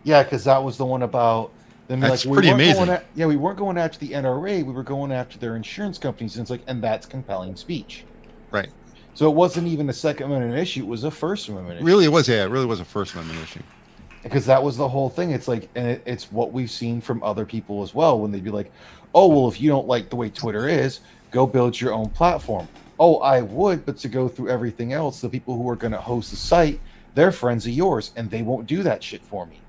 Yeah, because that was the one about them. That's like, pretty amazing. We weren't going after the NRA. We were going after their insurance companies. And it's like, and that's compelling speech. Right. So it wasn't even a Second Amendment issue. It was a First Amendment issue. Really, it was. Yeah, it really was a First Amendment issue. Because that was the whole thing. It's like, and it's what we've seen from other people as well. When they'd be like, "Oh, well, if you don't like the way Twitter is, go build your own platform." Oh, I would, but to go through everything else, the people who are going to host the site, they're friends of yours, and they won't do that shit for me.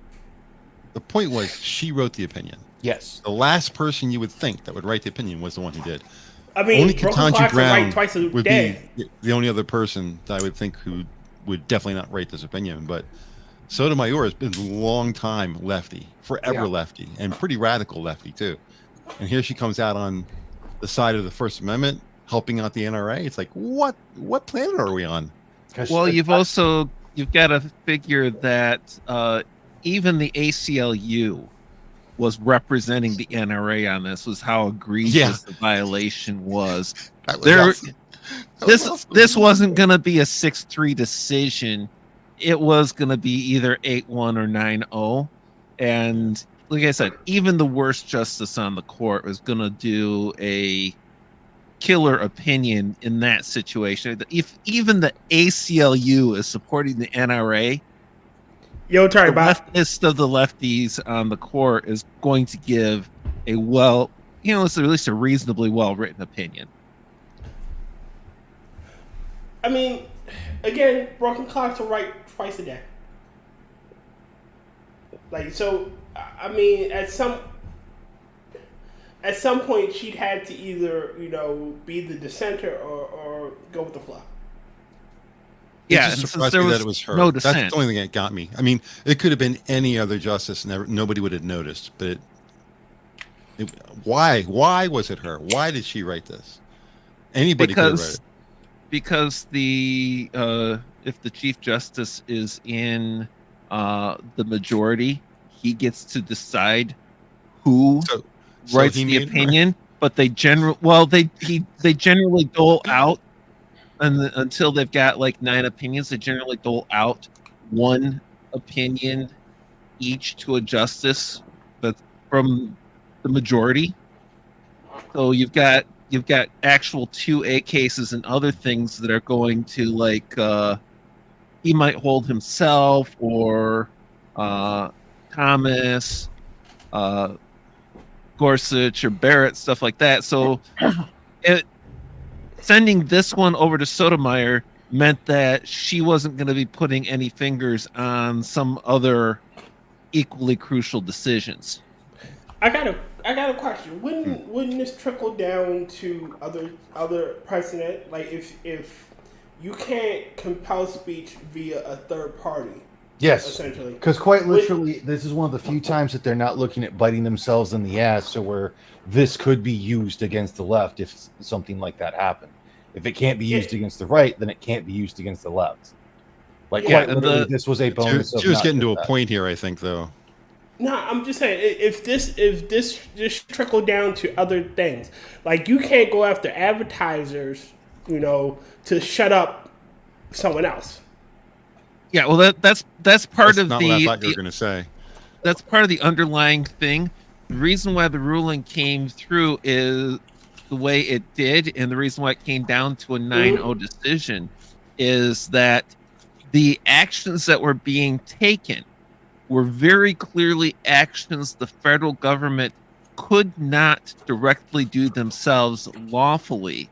The point was, she wrote the opinion. Yes. The last person you would think that would write the opinion was the one who did. I mean, only Ketanji Brown twice a would day. be the only other person that I would think who would definitely not write this opinion. But Sotomayor has been a long time lefty, forever lefty, and pretty radical lefty too. And here she comes out on the side of the First Amendment, helping out the NRA. It's like, what planet are we on? Well, you've got to figure that even the ACLU was representing the NRA on this. Was how egregious the violation was. This wasn't going to be a 6-3 decision. It was going to be either 8-1 or 9-0. And like I said, even the worst justice on the court was going to do a killer opinion in that situation. If even the ACLU is supporting the NRA, leftist of the lefties on the court is going to give a it's at least a reasonably well-written opinion. I mean, again, broken clocks are right twice a day. Like, so, I mean, at some point, she'd had to either, be the dissenter or go with the flow. Yeah, it surprised me that it was her. No That's dissent. the only thing that got me. I mean, it could have been any other justice, and nobody would have noticed. But why? Why was it her? Why did she write this? Anybody could have read it. Because if the Chief Justice is in the majority, he gets to decide who writes the opinion. But they generally dole out. And until they've got like 9 opinions, they generally dole out 1 opinion each to a justice, but from the majority. So you've got actual 2A cases and other things that are going to like he might hold himself or Thomas, Gorsuch or Barrett, stuff like that. So sending this one over to Sotomayor meant that she wasn't going to be putting any fingers on some other equally crucial decisions. I got a question. Wouldn't this trickle down to other precedent? Like if you can't compel speech via a third party. Yes, essentially. Because quite literally, this is one of the few times that they're not looking at biting themselves in the ass, so where this could be used against the left if something like that happened. If it can't be used against the right, then it can't be used against the left. Like, quite literally, this was a bonus. She was getting to a point here, I think, though. No, I'm just saying if this just trickled down to other things, like you can't go after advertisers, to shut up someone else. Yeah, well, that's part of not the. What I thought you were going to say. That's part of the underlying thing. The reason why the ruling came through is the way it did, and the reason why it came down to a 9-0 decision is that the actions that were being taken were very clearly actions the federal government could not directly do themselves lawfully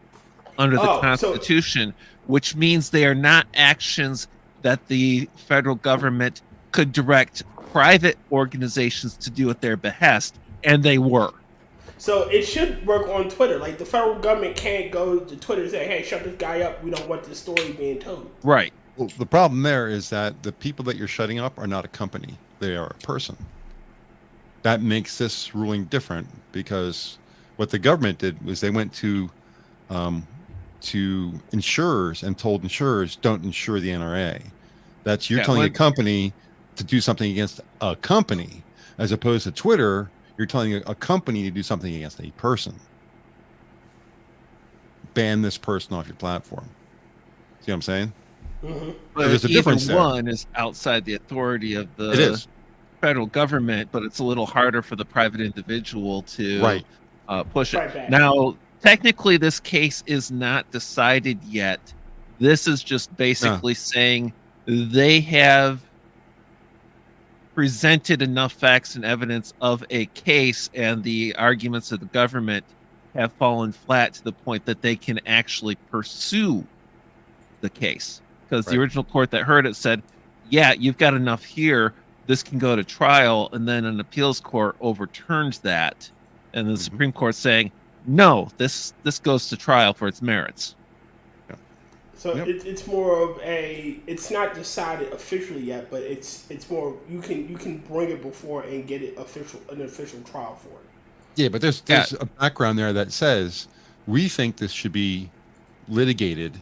under the Constitution, which means they are not actions that the federal government could direct private organizations to do at their behest, and they were. So it should work on Twitter. Like the federal government can't go to Twitter and say, "Hey, shut this guy up. We don't want this story being told." Right. Well, the problem there is that the people that you're shutting up are not a company; they are a person. That makes this ruling different because what the government did was they went to insurers and told insurers don't insure the NRA. That's telling a company to do something against a company, as opposed to Twitter. You're telling a company to do something against a person. Ban this person off your platform. See what I'm saying? Mm-hmm. But there's a difference there. One is outside the authority of the It is. federal government, but it's a little harder for the private individual to push it. Right. Now, technically, this case is not decided yet. This is just basically saying they have presented enough facts and evidence of a case, and the arguments of the government have fallen flat to the point that they can actually pursue the case. Because the original court that heard it said, yeah, you've got enough here. This can go to trial. And then an appeals court overturned that. And the Supreme Court saying, no, this goes to trial for its merits. So it's more of it's not decided officially yet, but it's more you can bring it before and get it an official trial for it. Yeah, but there's a background there that says we think this should be litigated.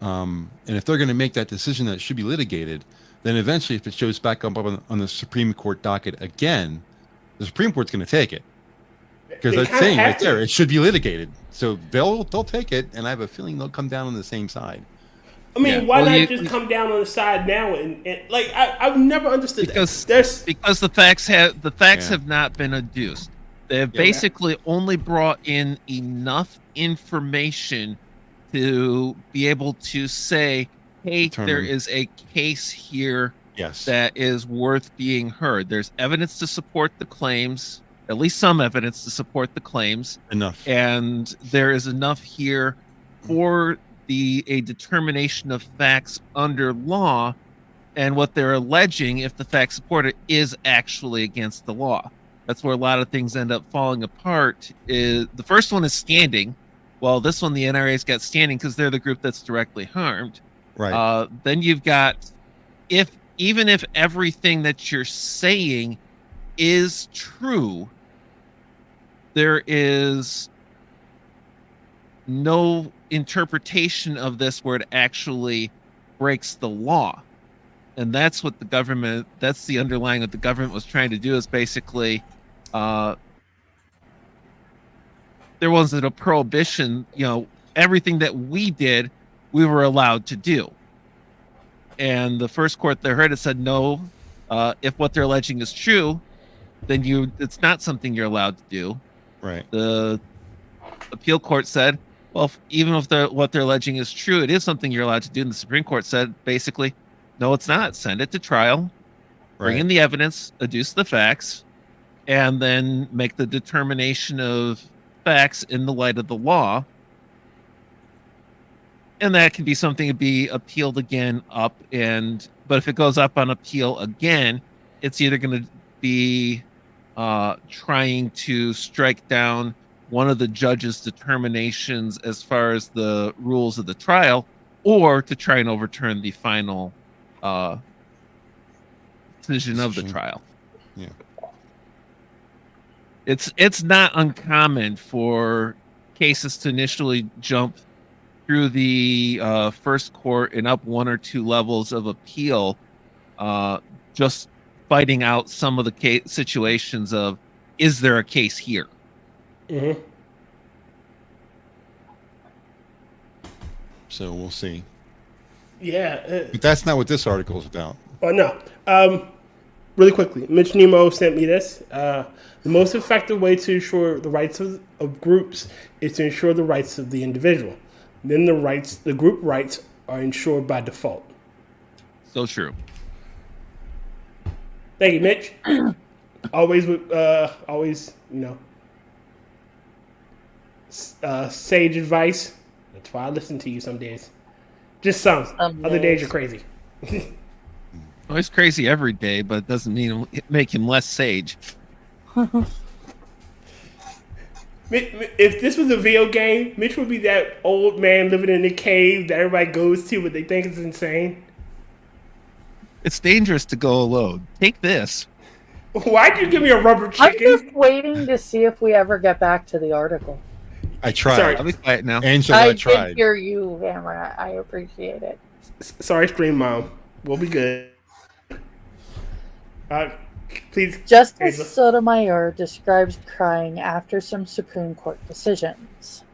And if they're going to make that decision that it should be litigated, then eventually if it shows back up on the Supreme Court docket again, the Supreme Court's going to take it. Because they're saying right there, it should be litigated. So they'll take it, and I have a feeling they'll come down on the same side. I mean, why not just come down on the side now and like I've never understood that. Because the facts have not been adduced. They have basically only brought in enough information to be able to say, hey, there is a case here that is worth being heard. There's evidence to support the claims, at least some evidence to support the claims. Enough. And there is enough here for a determination of facts under law, and what they're alleging, if the facts support it, is actually against the law. That's where a lot of things end up falling apart. Is the first one is standing. Well, this one, the NRA's got standing because they're the group that's directly harmed. Right. Then you've got, even if everything that you're saying is true, there is no interpretation of this where it actually breaks the law. And that's what that's the underlying what the government was trying to do, is basically there wasn't a prohibition, everything that we did, we were allowed to do. And the first court that heard it said, no, if what they're alleging is true, then it's not something you're allowed to do. Right. The appeal court said, well, even if what they're alleging is true, it is something you're allowed to do. And the Supreme Court said, basically, no, it's not. Send it to trial, bring in the evidence, adduce the facts, and then make the determination of facts in the light of the law. And that can be something to be appealed again but if it goes up on appeal again, it's either going to be trying to strike down one of the judge's determinations as far as the rules of the trial, or to try and overturn the final decision of the trial. Yeah. It's not uncommon for cases to initially jump through the first court and up one or two levels of appeal, just fighting out some of the situations of, is there a case here? Mm-hmm. So we'll see. Yeah. But that's not what this article is about. Oh, no. Really quickly, Mitch Nemo sent me this. The most effective way to ensure the rights of groups is to ensure the rights of the individual. Then the group rights are ensured by default. So true. Thank you, Mitch. always, sage advice. That's why I listen to you some days. Just some. Other days you're crazy. Well, he's crazy every day, but it doesn't mean make him less sage. If this was a video game, Mitch would be that old man living in a cave that everybody goes to, but they think it's insane. It's dangerous to go alone. Take this. Why'd you give me a rubber chicken? I'm just waiting to see if we ever get back to the article. I tried. Sorry. I'll be quiet now. Angela, I tried. did hear you, Hammer. I appreciate it. Sorry, Stream Mom. We'll be good. Please. Justice Sotomayor describes crying after some Supreme Court decisions.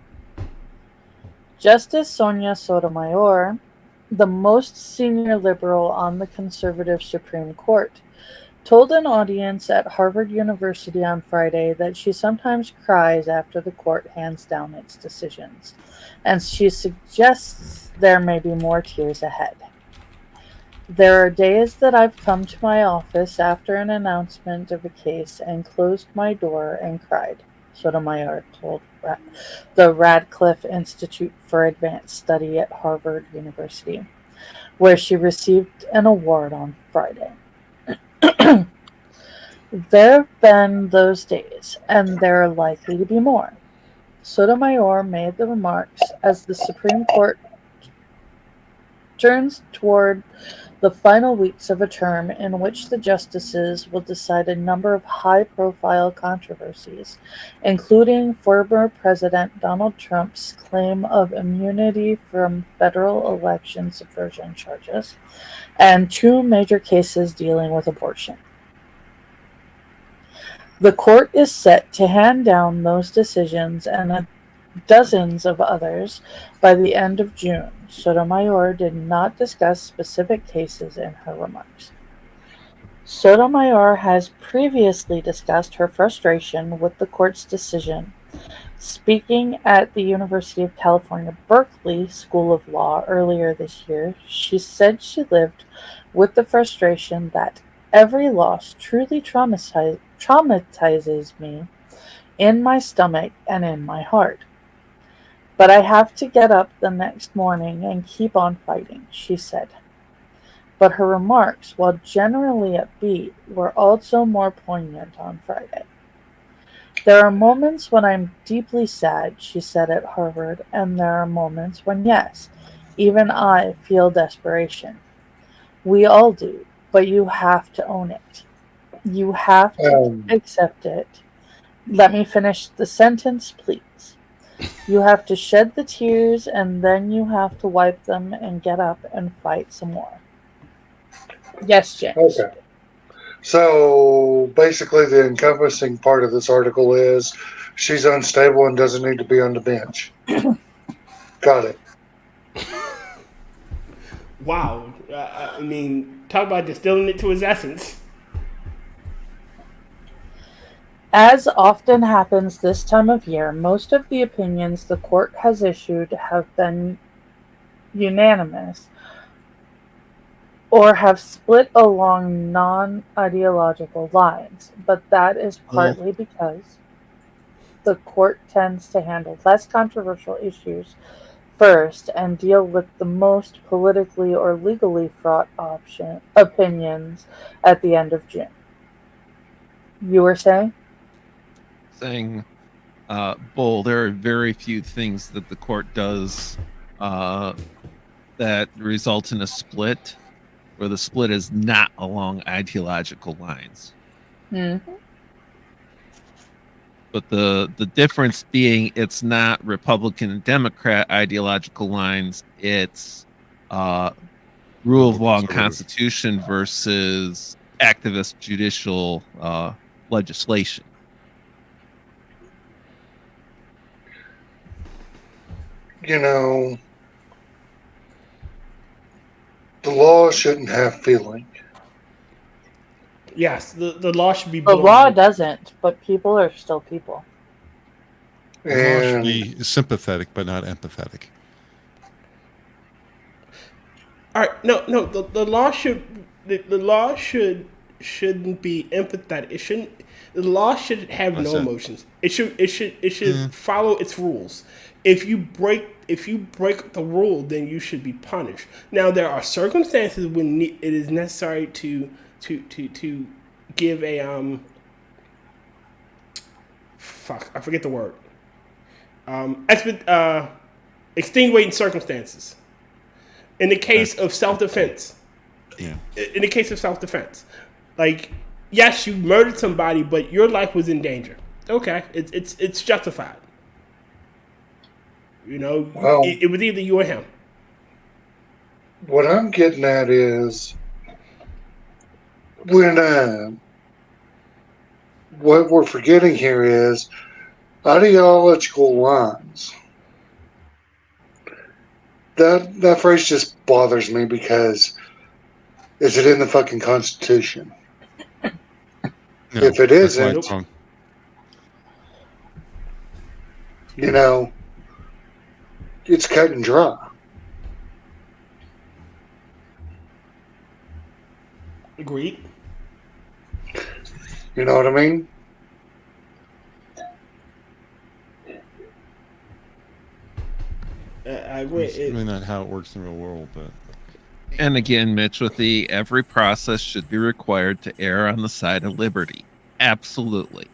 Justice Sonia Sotomayor, the most senior liberal on the conservative Supreme Court, told an audience at Harvard University on Friday that she sometimes cries after the court hands down its decisions, and she suggests there may be more tears ahead. There are days that I've come to my office after an announcement of a case and closed my door and cried, Sotomayor told the Radcliffe Institute for Advanced Study at Harvard University, where she received an award on Friday. There have been those days, and there are likely to be more. Sotomayor made the remarks as the Supreme Court turns toward the final weeks of a term in which the justices will decide a number of high-profile controversies, including former President Donald Trump's claim of immunity from federal election subversion charges, and 2 major cases dealing with abortion. The court is set to hand down those decisions and dozens of others by the end of June. Sotomayor did not discuss specific cases in her remarks. Sotomayor has previously discussed her frustration with the court's decision. Speaking at the University of California, Berkeley School of Law earlier this year, she said she lived with the frustration that every loss truly traumatizes me in my stomach and in my heart. But I have to get up the next morning and keep on fighting, she said. But her remarks, while generally upbeat, were also more poignant on Friday. There are moments when I'm deeply sad, she said at Harvard, and there are moments when, yes, even I feel desperation. We all do, but you have to own it. You have to accept it. Let me finish the sentence, please. You have to shed the tears, and then you have to wipe them and get up and fight some more. Yes, James. Okay. So basically, the encompassing part of this article is she's unstable and doesn't need to be on the bench. Got it. Wow. I mean, talk about distilling it to its essence. As often happens this time of year, most of the opinions the court has issued have been unanimous or have split along non-ideological lines, but that is partly because the court tends to handle less controversial issues first and deal with the most politically or legally fraught opinions at the end of June. You were saying? Bull, there are very few things that the court does that results in a split, where the split is not along ideological lines. Mm-hmm. But the difference being it's not Republican and Democrat ideological lines, it's rule of law and constitution versus activist judicial legislation. You know, the law shouldn't have feeling. Yes, the law should be. The law doesn't, but people are still people. The law should be sympathetic, but not empathetic. All right, no. The law shouldn't be empathetic. It shouldn't. The law should have no emotions. It should follow its rules. If you break the rule, then you should be punished. Now there are circumstances when it is necessary to give a I forget the word. Extenuating circumstances. In the case of self-defense. Yeah. In the case of self-defense, like, yes, you murdered somebody, but your life was in danger. Okay, it's justified. You know, well, it was either you or him. What I'm getting at is when what we're forgetting here is ideological lines. That phrase just bothers me because is it in the fucking Constitution? No, if it that's why isn't, it's wrong. you know, it's cut and dry. Agreed. You know what I mean? I agree. It's really not how it works in the real world, but. And again, Mitch, with the every process should be required to err on the side of liberty. Absolutely.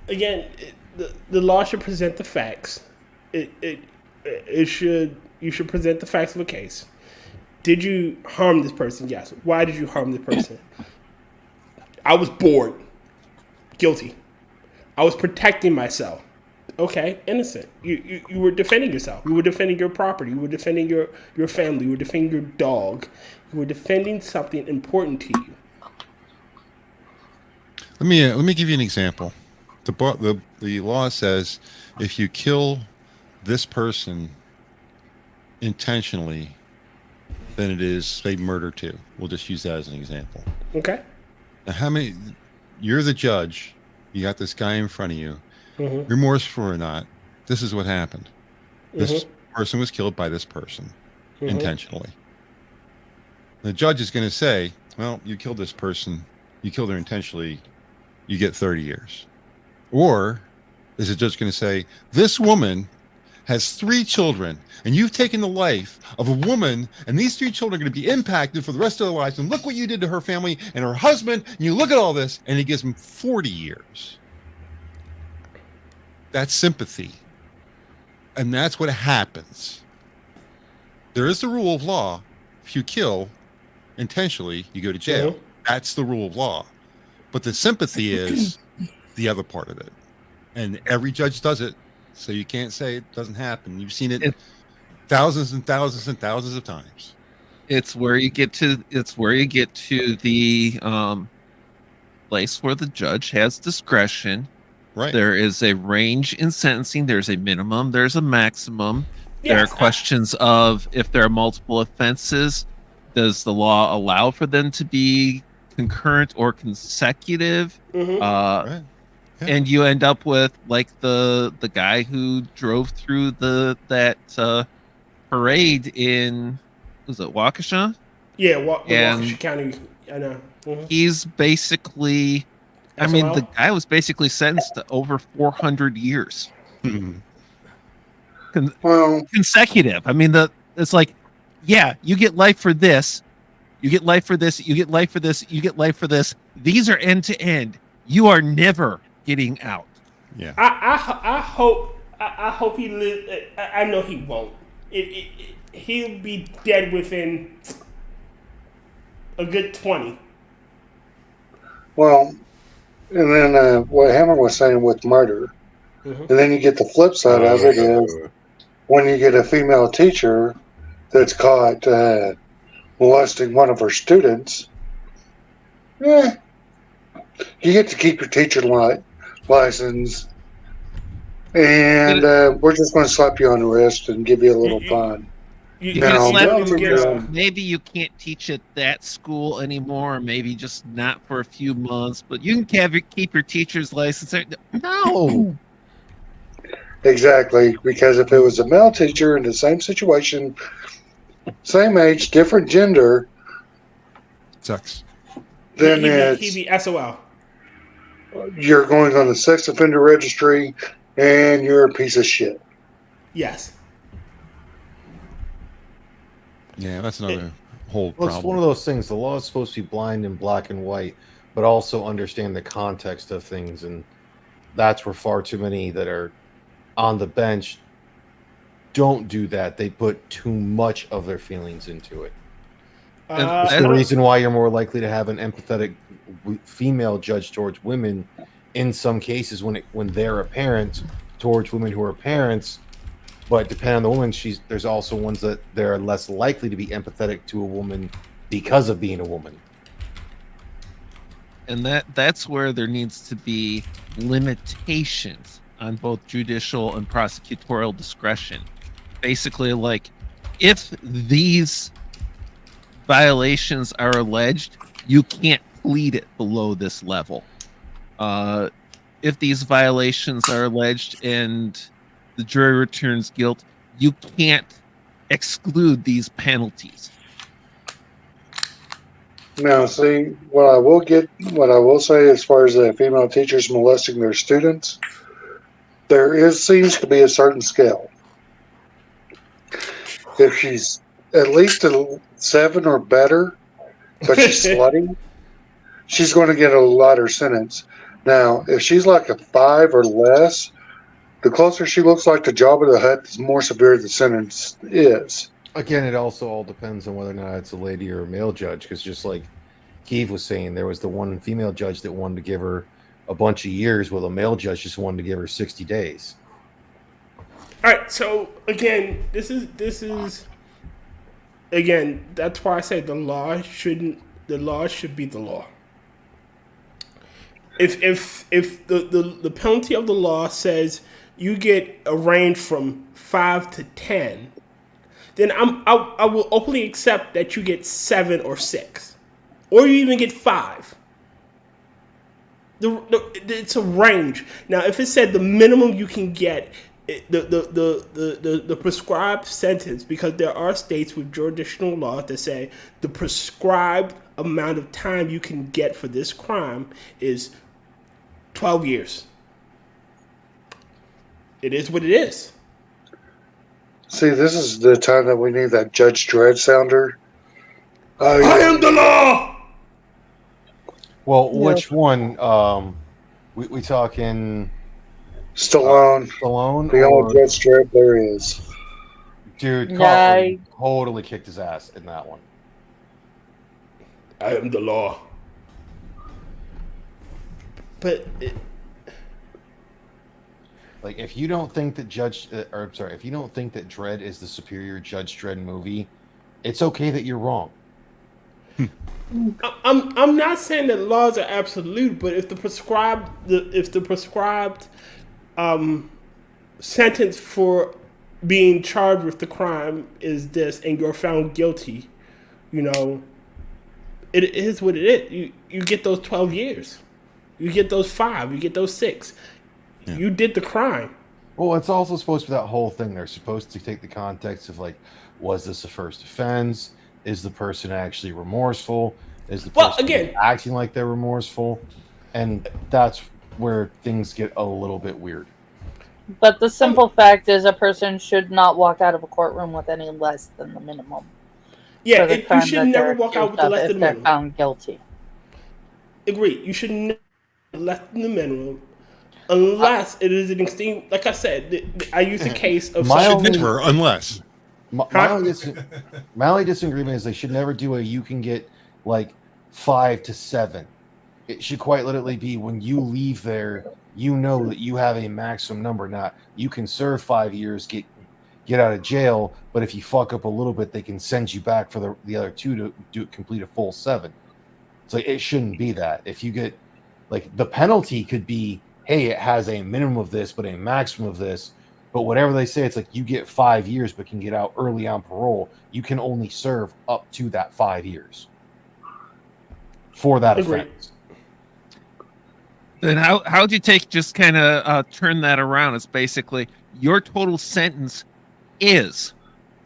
Again, the law should present the facts. You should present the facts of a case. Did you harm this person? Yes. Why did you harm this person? I was bored. Guilty. I was protecting myself. Okay, innocent. You were defending yourself. You were defending your property. You were defending your family. You were defending your dog. You were defending something important to you. Let me give you an example. The law says if you kill this person intentionally, then it is, say, murder too. We'll just use that as an example. Okay. Now, you're the judge. You got this guy in front of you. Mm-hmm. Remorseful or not, this is what happened. This person was killed by this person intentionally. The judge is going to say, well, you killed this person. You killed her intentionally. You get 30 years. Or is the judge going to say, this woman has 3 children, and you've taken the life of a woman, and these 3 children are going to be impacted for the rest of their lives, and look what you did to her family and her husband, and you look at all this, and he gives them 40 years. That's sympathy. And that's what happens. There is the rule of law. If you kill intentionally, you go to jail. That's the rule of law. But the sympathy is the other part of it. And every judge does it. So you can't say it doesn't happen. You've seen it thousands and thousands and thousands of times. It's where you get to the place where the judge has discretion. Right. There is a range in sentencing. There's a minimum. There's a maximum. There are questions of if there are multiple offenses, does the law allow for them to be concurrent or consecutive? Right. Yeah. And you end up with like the guy who drove through that parade in, was it Waukesha? Yeah, Waukesha County. I know. He's basically, I mean, the guy was basically sentenced to over 400 years. Consecutive. I mean, it's like, yeah, you get life for this. You get life for this. You get life for this. You get life for this. These are end to end. You are never getting out. Yeah. I hope he lives. I know he won't. He'll be dead within a good 20. Well, and then what Hammer was saying with murder, and then you get the flip side of it is when you get a female teacher that's caught molesting one of her students, you get to keep your teacher license, and we're just going to slap you on the wrist and give you a little fine. Maybe you can't teach at that school anymore, maybe just not for a few months, but you can keep your teacher's license. No. Exactly, because if it was a male teacher in the same situation, same age, different gender, sucks. Then he'd be SOL. You're going on the sex offender registry, and you're a piece of shit. Yes. Yeah, that's another whole problem. It's one of those things. The law is supposed to be blind and black and white, but also understand the context of things, and that's where far too many that are on the bench don't do that. They put too much of their feelings into it. It's the reason why you're more likely to have an empathetic female judge towards women in some cases when they're a parent towards women who are parents. But depending on the woman, there's also ones that they're less likely to be empathetic to a woman because of being a woman. And that's where there needs to be limitations on both judicial and prosecutorial discretion. Basically, like, if these violations are alleged, you can't plead it below this level. If these violations are alleged and the jury returns guilt, you can't exclude these penalties. Now, see, what I will say as far as the female teachers molesting their students, seems to be a certain scale. If she's at least a 7 or better, but she's slutty, she's going to get a lighter sentence. Now, if she's like a 5 or less, the closer she looks like the Jabba the Hutt, the more severe the sentence is. Again, it also all depends on whether or not it's a lady or a male judge, because just like Keith was saying, there was the one female judge that wanted to give her a bunch of years, while a male judge just wanted to give her 60 days. All right, so again, this is again, that's why I say the law should be the law. If the penalty of the law says you get a range from 5 to 10, then I will openly accept that you get 7 or 6, or you even get 5. It's a range. Now, if it said the minimum you can get, the prescribed sentence, because there are states with jurisdictional laws that say the prescribed amount of time you can get for this crime is 12 years. It is what it is. See, this is the time that we need that Judge Dredd sounder. I am the law! Well, which one? We talking Stallone. Stallone? The old Judge Dredd, there he is. Dude, Colley totally kicked his ass in that one. I am the law. But like, if you don't think that if you don't think that Dredd is the superior Judge Dredd movie, it's okay that you're wrong. I'm not saying that laws are absolute, but if the prescribed sentence for being charged with the crime is this, and you're found guilty, it is what it is. You get those 12 years. You get those 5. You get those 6. Yeah. You did the crime. Well, it's also supposed to be that whole thing. They're supposed to take the context of, like, was this a first offense? Is the person actually remorseful? Is the person acting like they're remorseful? And that's where things get a little bit weird. But the simple fact is, a person should not walk out of a courtroom with any less than the minimum. Yeah, you should never walk out with the less than the minimum. They're found guilty. Agreed. You should never less than the minimum, unless it is an extreme. Like I said, I use the case of unless. My only disagreement is they should never do you can get like 5 to 7. It should quite literally be when you leave there, you know that you have a maximum number. Not you can serve 5 years, get out of jail, but if you fuck up a little bit, they can send you back for the other 2 to complete a full 7. So it shouldn't be that. If you get, like, the penalty could be, hey, it has a minimum of this, but a maximum of this. But whatever they say, it's like you get 5 years, but can get out early on parole. You can only serve up to that 5 years for that offense. Then how'd you just kind of turn that around? It's basically your total sentence is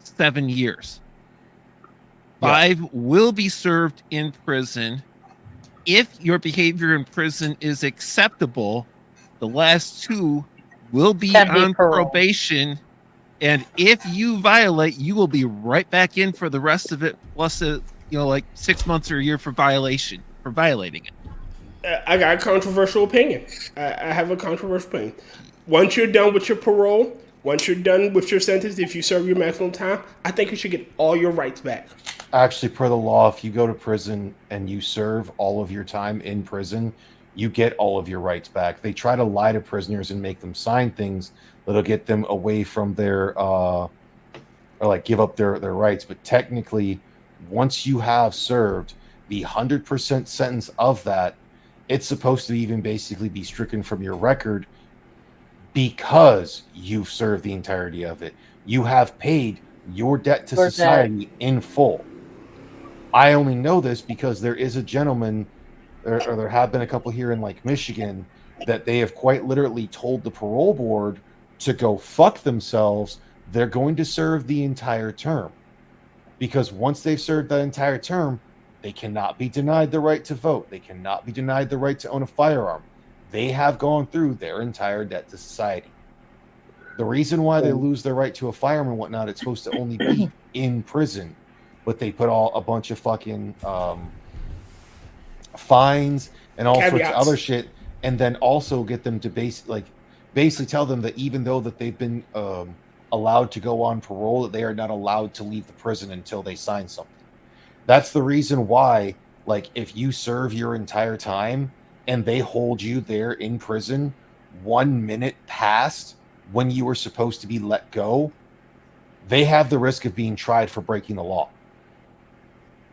7 years. 5 will be served in prison. If your behavior in prison is acceptable, the last 2 will be on probation, and if you violate, you will be right back in for the rest of it, plus like 6 months or a year for violating it. I got a controversial opinion. I have a controversial opinion. Once you're done with your parole, once you're done with your sentence, if you serve your maximum time, I think you should get all your rights back. Actually, per the law, if you go to prison and you serve all of your time in prison, you get all of your rights back. They try to lie to prisoners and make them sign things that'll get them away from their, or like give up their rights. But technically, once you have served the 100% sentence of that, it's supposed to even basically be stricken from your record because you've served the entirety of it. You have paid your debt to society in full. I only know this because there is a gentleman, or there have been a couple here in like Michigan, that they have quite literally told the parole board to go fuck themselves. They're going to serve the entire term. Because once they've served that entire term, they cannot be denied the right to vote. They cannot be denied the right to own a firearm. They have gone through their entire debt to society. The reason why they lose their right to a firearm and whatnot, it's supposed to only be in prison. But they put a bunch of fucking fines and all sorts of other shit, and then also get them to basically tell them that even though that they've been allowed to go on parole, that they are not allowed to leave the prison until they sign something. That's the reason why, like, if you serve your entire time and they hold you there in prison 1 minute past when you were supposed to be let go, they have the risk of being tried for breaking the law.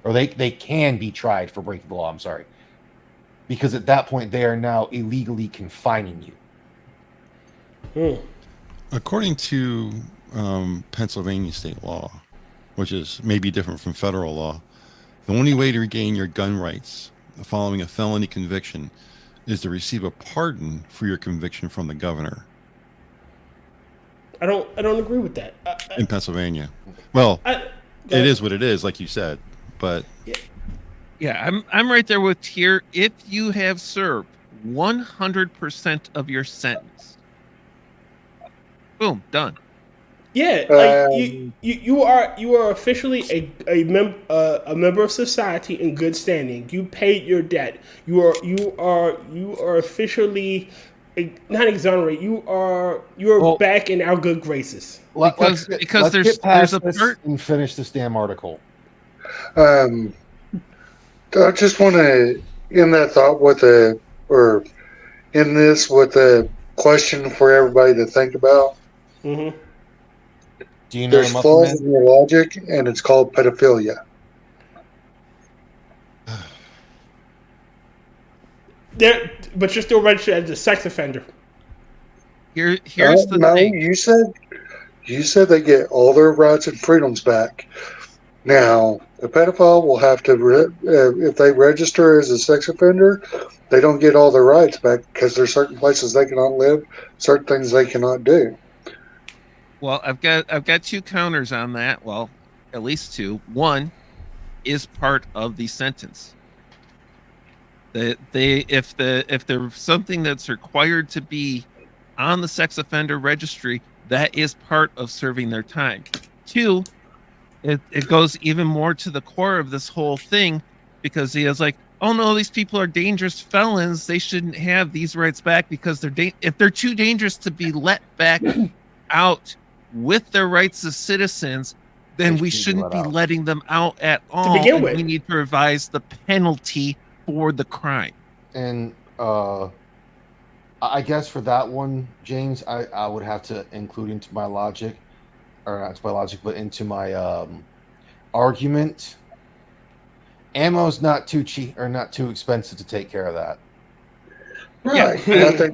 Or they can be tried for breaking the law, I'm sorry. Because at that point, they are now illegally confining you. According to Pennsylvania state law, which is maybe different from federal law, the only way to regain your gun rights following a felony conviction is to receive a pardon for your conviction from the governor. I don't agree with that. In Pennsylvania. Well, it is what it is, like you said. But yeah, I'm right there with Tier. If you have served 100% of your sentence, boom, done. Yeah, like you are officially a member of society in good standing. You paid your debt. You are officially not exonerated. You are back in our good graces. Because there's a part and finish this damn article. I just want to end that thought with a question for everybody to think about. Mm-hmm. Do you know there's flaws in your logic, and it's called pedophilia. But you're still registered as a sex offender. Here's the thing. You said they get all their rights and freedoms back. Now, a pedophile will have to, if they register as a sex offender, they don't get all their rights back because there's certain places they cannot live, certain things they cannot do. Well, I've got two counters on that. Well, at least two. One is part of the sentence. If there's something that's required to be on the sex offender registry, that is part of serving their time. Two, it goes even more to the core of this whole thing, because he is like, oh no, these people are dangerous felons. They shouldn't have these rights back because if they're too dangerous to be let back out with their rights as citizens, then we shouldn't be letting them out at all. To begin with, we need to revise the penalty for the crime. And I guess for that one, James, I would have to include into my logic, or not to my logic, but into my argument. Ammo's not too cheap or not too expensive to take care of that. Right. Yeah.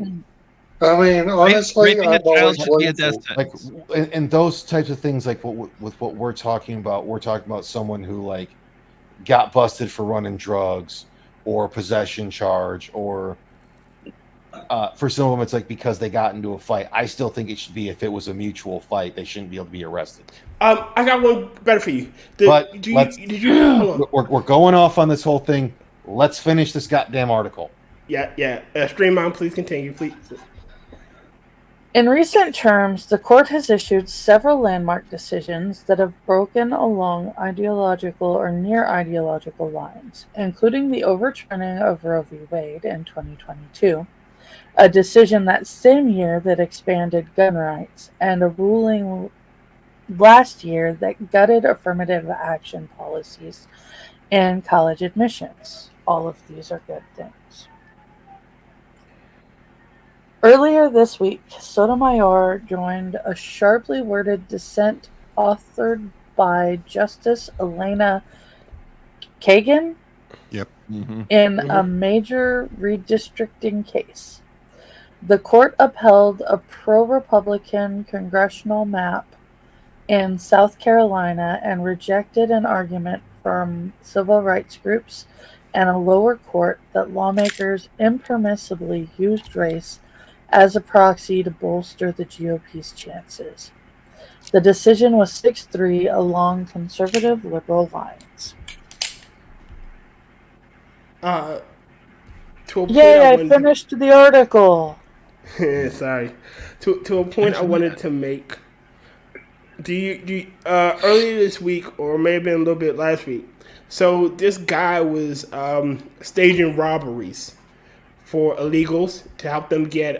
I mean, honestly, raping a child should be a death sentence. Like, and those types of things, like with what we're talking about someone who like got busted for running drugs or possession charge, or for some of them it's like because they got into a fight. I still think it should be if it was a mutual fight, they shouldn't be able to be arrested. I got one better for you. We're going off on this whole thing. Let's finish this goddamn article. Yeah. Stream on, please continue, please. In recent terms, the court has issued several landmark decisions that have broken along ideological or near ideological lines, including the overturning of Roe v. Wade in 2022, a decision that same year that expanded gun rights, and a ruling last year that gutted affirmative action policies and college admissions. All of these are good things. Earlier this week, Sotomayor joined a sharply worded dissent authored by Justice Elena Kagan Yep. in a major redistricting case. The court upheld a pro-Republican congressional map in South Carolina and rejected an argument from civil rights groups and a lower court that lawmakers impermissibly used race as a proxy to bolster the GOP's chances. The decision was 6-3 along conservative liberal lines. Yay, I finished the article. Sorry. To a point I wanted to make. Do you earlier this week, or maybe a little bit last week, so this guy was staging robberies for illegals to help them get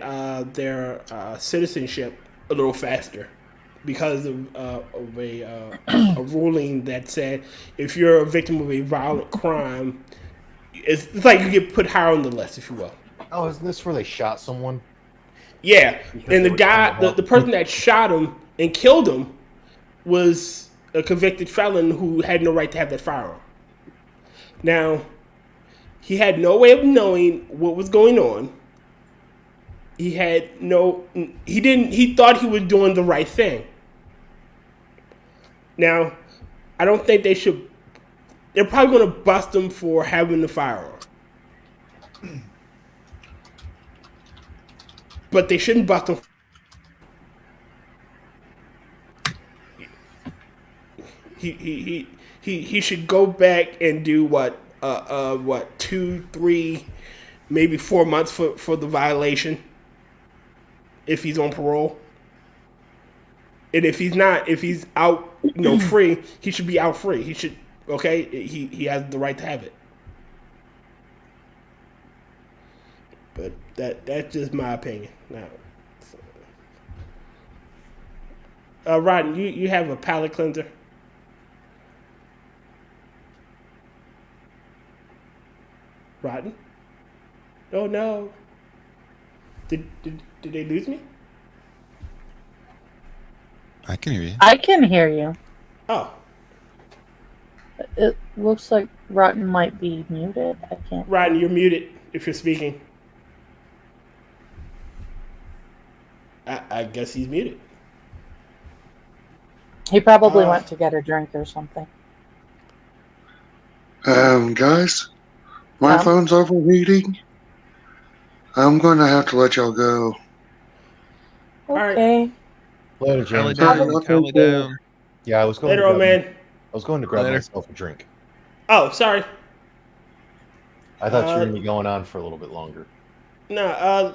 their citizenship a little faster because of a ruling that said if you're a victim of a violent crime, it's like you get put higher on the list, if you will. Oh, isn't this where they shot someone? Yeah, and the guy, the person that shot him and killed him was a convicted felon who had no right to have that firearm. Now, he had no way of knowing what was going on. He thought he was doing the right thing. Now, I don't think they're probably going to bust him for having the firearm. But they shouldn't bust him. He should go back and do what 2, 3, maybe 4 months for the violation if he's on parole. And if he's out, free, he should be out free. He should, he has the right to have it. But that's just my opinion. Now, Rodden, you have a palate cleanser. Rodden? Oh no. Did they lose me? I can hear you. I can hear you. Oh. It looks like Rotten might be muted. I can't. Rodden, you're muted if you're speaking. I guess he's muted. He probably went to get a drink or something. Guys, my phone's overheating. I'm going to have to let y'all go. Okay. Later, James. Calm down. Yeah, I was going. Later, old man. I was going to grab myself a drink. Oh, sorry. I thought you were going to be going on for a little bit longer. No,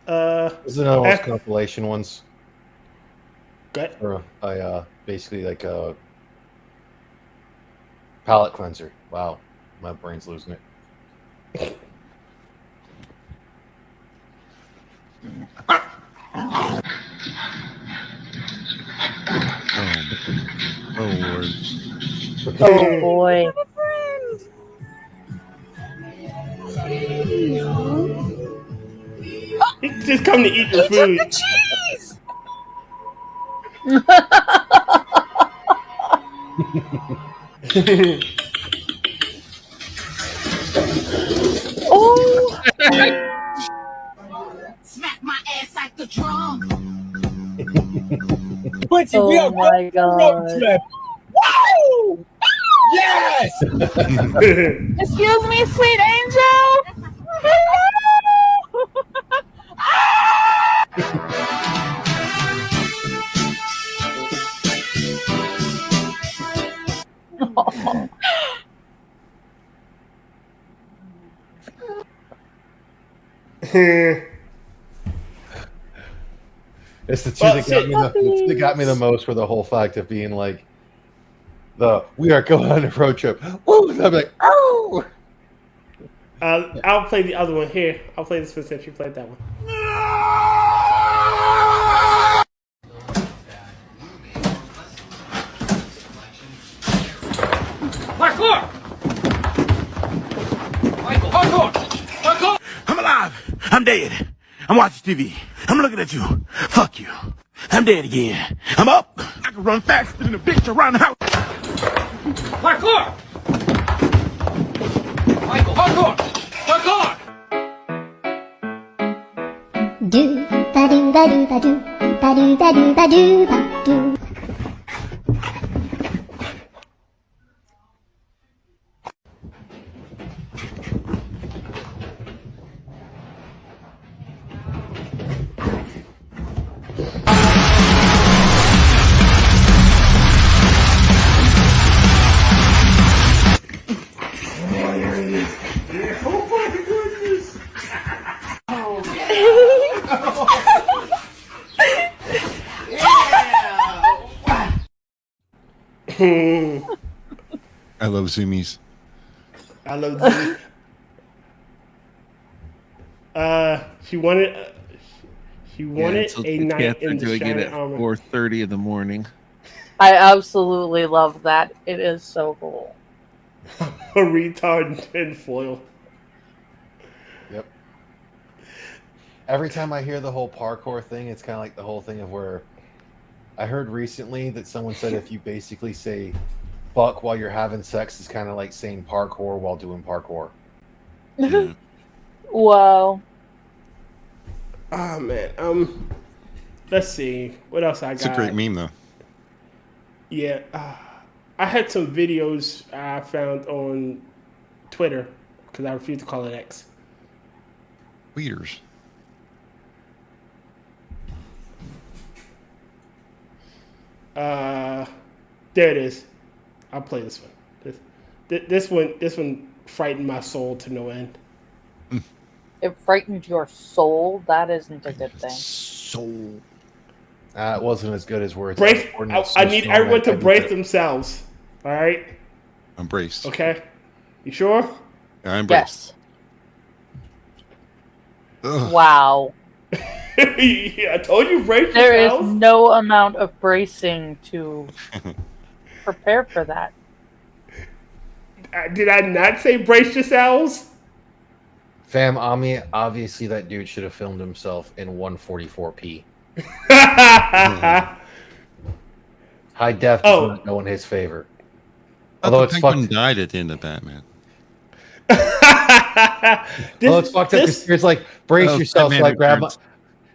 This is another one of those compilation ones. Good. Or basically like a palate cleanser. Wow, my brain's losing it. Oh Lord. Oh boy. He's just come to eat your food. The cheese. Oh! Smack my ass like the drum. Oh my god. Woo! Yes! Excuse me, sweet angel. It's the two that got me the most for the whole fact of being like, we are going on a road trip. Woo! I'm like, oh! I'll play the other one here. I'll play this one since you played that one. Parkour! Michael, parkour! Parkour! I'm alive. I'm dead. I'm watching TV. I'm looking at you. Fuck you. I'm dead again. I'm up. I can run faster than a bitch around the house. Parkour! I love zoomies. I love zoomies. She wanted a night in the shining at armor. 4:30 in the morning. I absolutely love that. It is so cool. A retard tinfoil. Yep. Every time I hear the whole parkour thing, it's kind of like the whole thing of where I heard recently that someone said if you basically say fuck while you're having sex, it's kind of like saying parkour while doing parkour. Wow. Oh man. Let's see what else I got. It's a great meme though. Yeah. I had some videos I found on Twitter because I refuse to call it X. Tweeters. There it is. I'll play this one. This one frightened my soul to no end. It frightened your soul. That isn't a good thing. Soul. It wasn't as good as words. Brace. I need everyone to brace themselves. All right. I'm braced. Okay. You sure? Yeah, I'm braced. Yes. Wow. Yeah, I told you brace There yourselves. is no amount of bracing to prepare for that. Did I not say brace yourselves? Fam, obviously that dude should have filmed himself in 144p. High def does not go in his favor. Although it's fucked. Died at the end of Batman. It's fucked up because it's like brace yourself.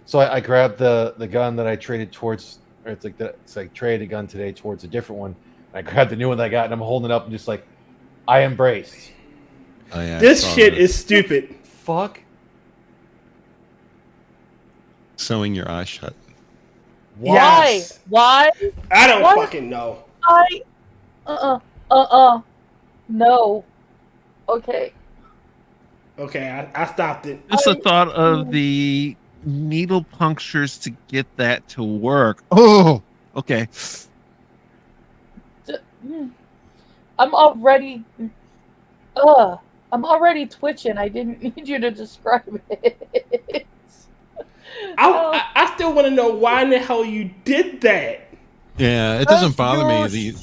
So I grabbed the gun that I traded towards. Or it's like traded a gun today towards a different one. I grabbed the new one that I got and I'm holding it up and just like, I am braced. Oh, yeah, this shit is stupid. Fuck. Sewing your eyes shut. Yes. Why? I don't fucking know. No. Okay. Okay, I stopped it. Just the thought of the needle punctures to get that to work. Oh, okay. I'm already twitching. I didn't need you to describe it. I still want to know why in the hell you did that. Yeah, it doesn't bother me.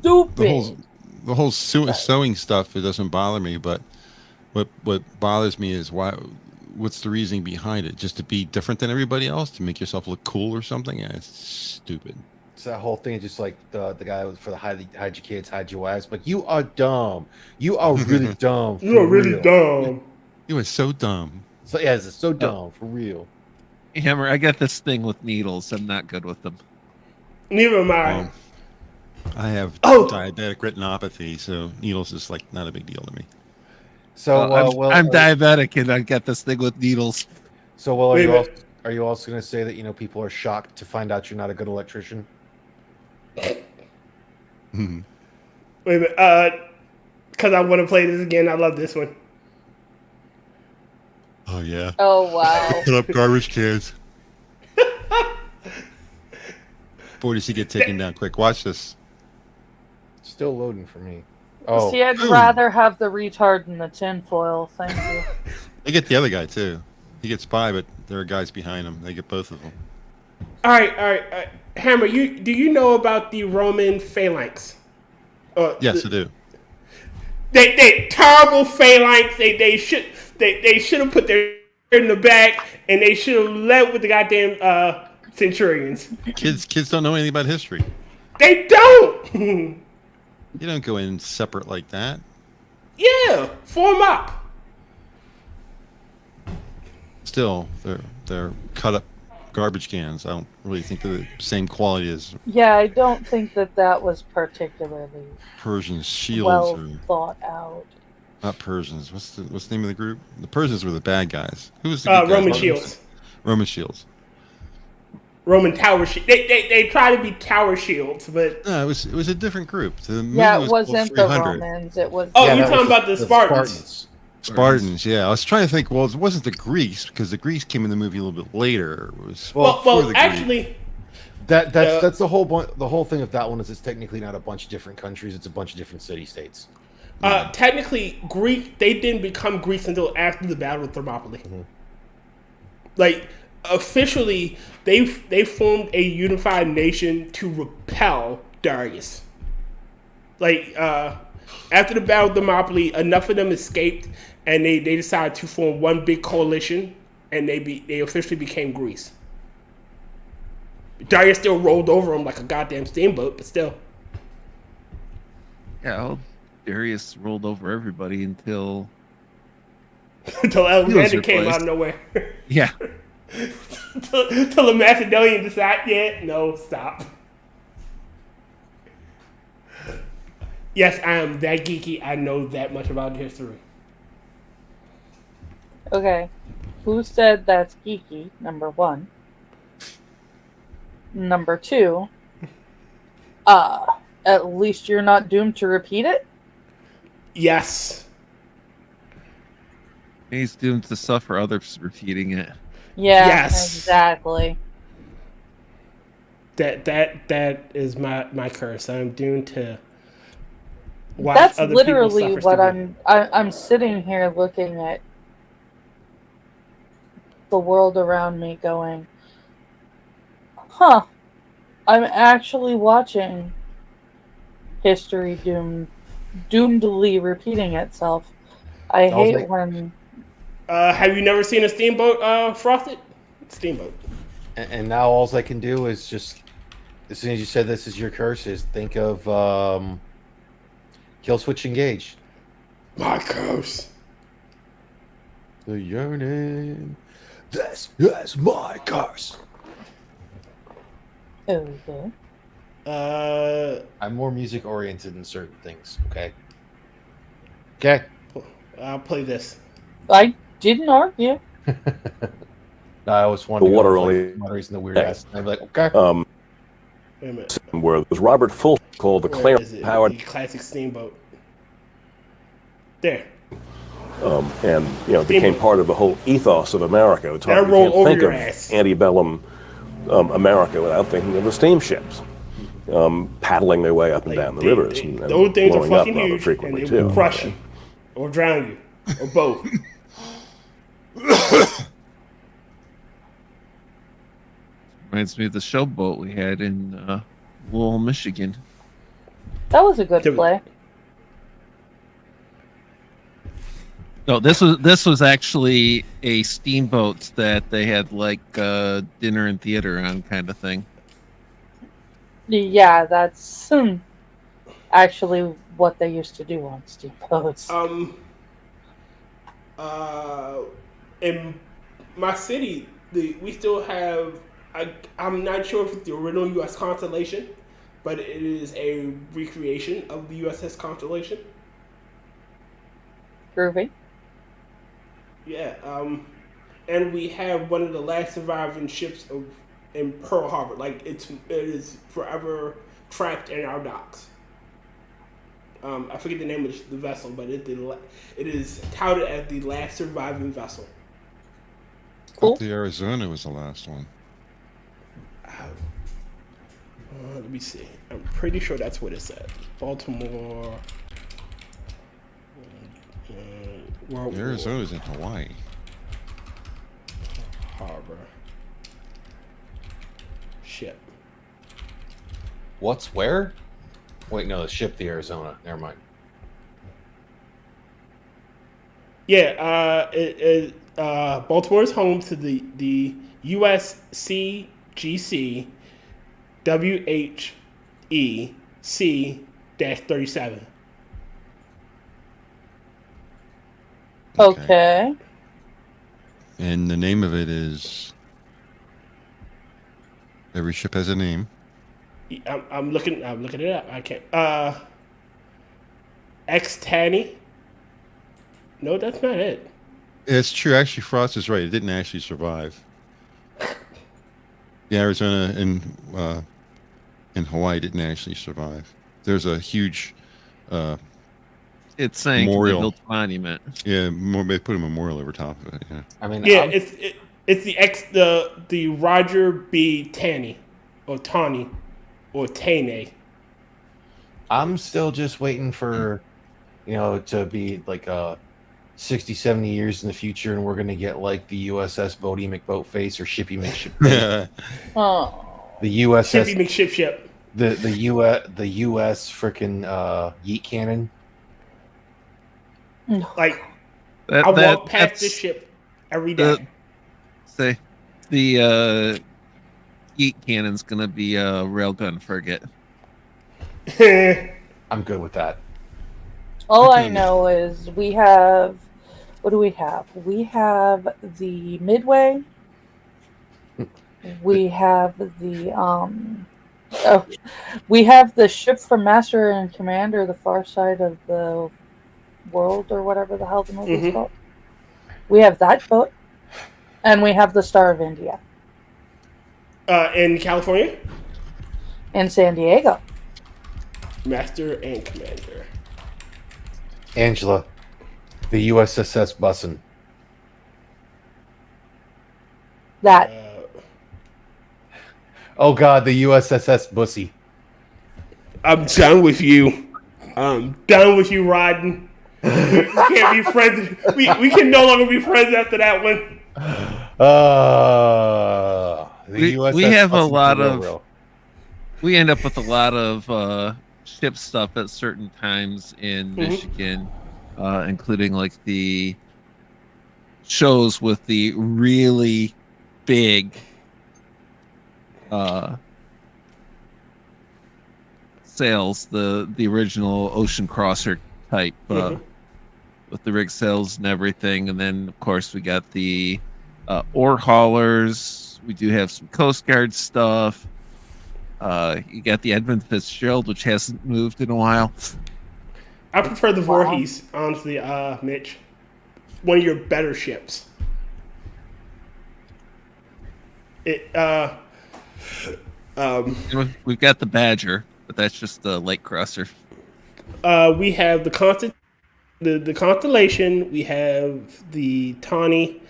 Stupid. The whole sewing stuff, it doesn't bother me. But what bothers me is what's the reasoning behind it? Just to be different than everybody else, to make yourself look cool or something? Yeah, it's stupid. So that whole thing is just like the guy for the hide your kids, hide your wives. But you are dumb. You are really dumb. You are really dumb. You are so dumb. So yeah, it's so dumb for real. Hammer, I got this thing with needles. I'm not good with them. Neither am I. I have diabetic retinopathy, so needles is like not a big deal to me. So I'm diabetic and I got this thing with needles. So are you also going to say that people are shocked to find out you're not a good electrician? Wait a minute, because I want to play this again. I love this one. Oh yeah. Oh wow. Put up garbage cans. Boy, does he get taken down quick. Watch this. Still loading for me. Oh. See, I'd rather have the retard in the tinfoil. Thank you. They get the other guy too. He gets by, but there are guys behind him. They get both of them. All right. Hammer, do you know about the Roman phalanx? Yes, I do. They terrible phalanx. They should have put their in the back, and they should have led with the goddamn centurions. Kids don't know anything about history. They don't. You don't go in separate like that. Yeah, form up. Still, they're cut up garbage cans. I don't really think they're the same quality as Yeah, I don't think that was particularly Persian shields. well Or, thought out. not Persians. What's the name of the group? The Persians were the bad guys. Who was the good Roman guys? shields. Roman shields. Roman tower shields. They try to be tower shields, but No, it was a different group. The movie Yeah, it was wasn't called the 300. Romans. It was. oh, you're talking about the Spartans. Spartans, yeah. I was trying to think. Well, it wasn't the Greeks because the Greeks came in the movie a little bit later. It was Well, before the Greeks. actually, That's the whole point. The whole thing of that one is it's technically not a bunch of different countries; it's a bunch of different city-states. technically, they didn't become Greeks until after the Battle of Thermopylae. Like, officially, they formed a unified nation to repel Darius. Like, after the Battle of Thermopylae, enough of them escaped, and they decided to form one big coalition, and they officially became Greece. Darius still rolled over them like a goddamn steamboat, but still. Yeah, well, Darius rolled over everybody until Alexander came out of nowhere. Yeah. Till the Macedonian decided, yeah, no, stop. Yes, I am that geeky. I know that much about history. Okay. Who said that's geeky? Number one. Number two. At least you're not doomed to repeat it? Yes. He's doomed to suffer others repeating it. Yeah, Yes. exactly. That is my curse. I'm doomed to watch That's other literally people suffer what stupid. I'm sitting here looking at the world around me going, huh, I'm actually watching history doomedly repeating itself. I hate when... Have you never seen a steamboat frosted? Steamboat. And now all I can do is just, as soon as you said this is your curse, is think of Kill Switch Engage. My curse. The yearning. This is my curse. Okay. I'm more music oriented in certain things. Okay. I'll play this. I didn't argue. I always wanted The to water go only- for some reason the weird ass. I'd be like, okay. Wait a minute. Where there's Robert Fulton called the Where Clarence is it? Powered, The classic steamboat. There. and it became part of the whole ethos of America. You That'll roll can't over think your of ass. antebellum America without thinking of the steamships paddling their way up and down the rivers and Those things are blowing up fucking rather huge, and frequently they too. will crush you, or drown you, or both. Reminds me of the showboat we had in Lowell, Michigan. That was a good play. No, this was actually a steamboat that they had like dinner and theater on kind of thing. Yeah, that's actually what they used to do on steamboats. In my city, we still have. I'm not sure if it's the original U.S. Constellation, but it is a recreation of the USS Constellation. Groovy. Yeah, and we have one of the last surviving ships in Pearl Harbor. Like it is forever trapped in our docks. I forget the name of the vessel, but it is touted as the last surviving vessel. Cool. The Arizona was the last one. Let me see. I'm pretty sure that's what it said. Baltimore. Arizona's in Hawaii. Harbor. Ship. What's where? Wait, no, the ship, the Arizona. Never mind. Yeah, Baltimore is home to the USCGC WHEC-37. Okay. And the name of it is Every ship has a name. I'm looking it up. I can't. X-Tanny. No, that's not it. It's true. Actually, Frost is right. It didn't actually survive. The Arizona in Hawaii didn't actually survive. There's a huge it's saying memorial. They built a monument. Yeah, they put a memorial over top of it. Yeah. I mean, it's the Roger B. Tanny, or Tawny, or Tane. I'm still just waiting for, to be like 60, 70 years in the future, and we're gonna get like the USS Bodie McBoatface or Shippy McShip. Oh. The USS Shippy McShip. The US freaking yeet cannon. Like I walk past this ship every day. Say the Geek cannon's gonna be a railgun frigate. I'm good with that. All I know is we have. What do we have? We have the Midway. We have the we have the ship from Master and Commander, the Far Side of the World, or whatever the hell the movie's called. We have that boat, and we have the Star of India. In California? In San Diego. Master and Commander. Angela, the USSS Bussin. That. Oh God, the USSS Bussy. I'm done with you. I'm done with you, Rodden. We can't be friends. We can no longer be friends after that one. We have a lot of. We end up with a lot of ship stuff at certain times in Michigan, including like the shows with the really big sails, the original Ocean Crosser type with the rig sails and everything. And then of course we got the ore haulers. We do have some Coast Guard stuff. You got the Edmund Fitzgerald, which hasn't moved in a while. I prefer the Voorhees, honestly, Mitch. One of your better ships. We've got the Badger, but that's just a lake crosser. We have the Constellation. We have the Tawny,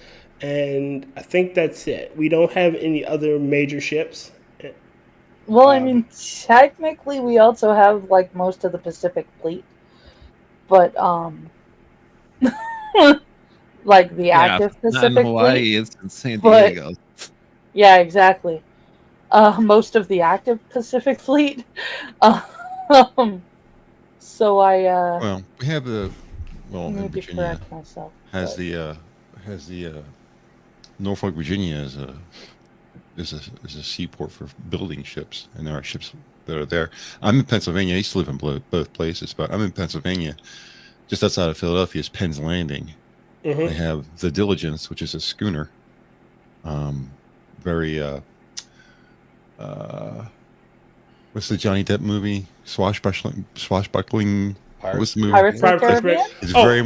and I think that's it. We don't have any other major ships. Well, I mean, technically, we also have like most of the Pacific Fleet, but like the active Pacific not in Hawaii, Fleet. it's in San Diego. Yeah, exactly. Most of the active Pacific Fleet. So well, we have the in Virginia myself, has the Norfolk, Virginia is a seaport for building ships, and there are ships that are there. I'm in Pennsylvania. I used to live in both places, but I'm in Pennsylvania, just outside of Philadelphia. Is Penn's Landing. They have the Diligence, which is a schooner. Very what's the Johnny Depp movie? Swashbuckling. What was the movie? Pirates of the Caribbean? It's very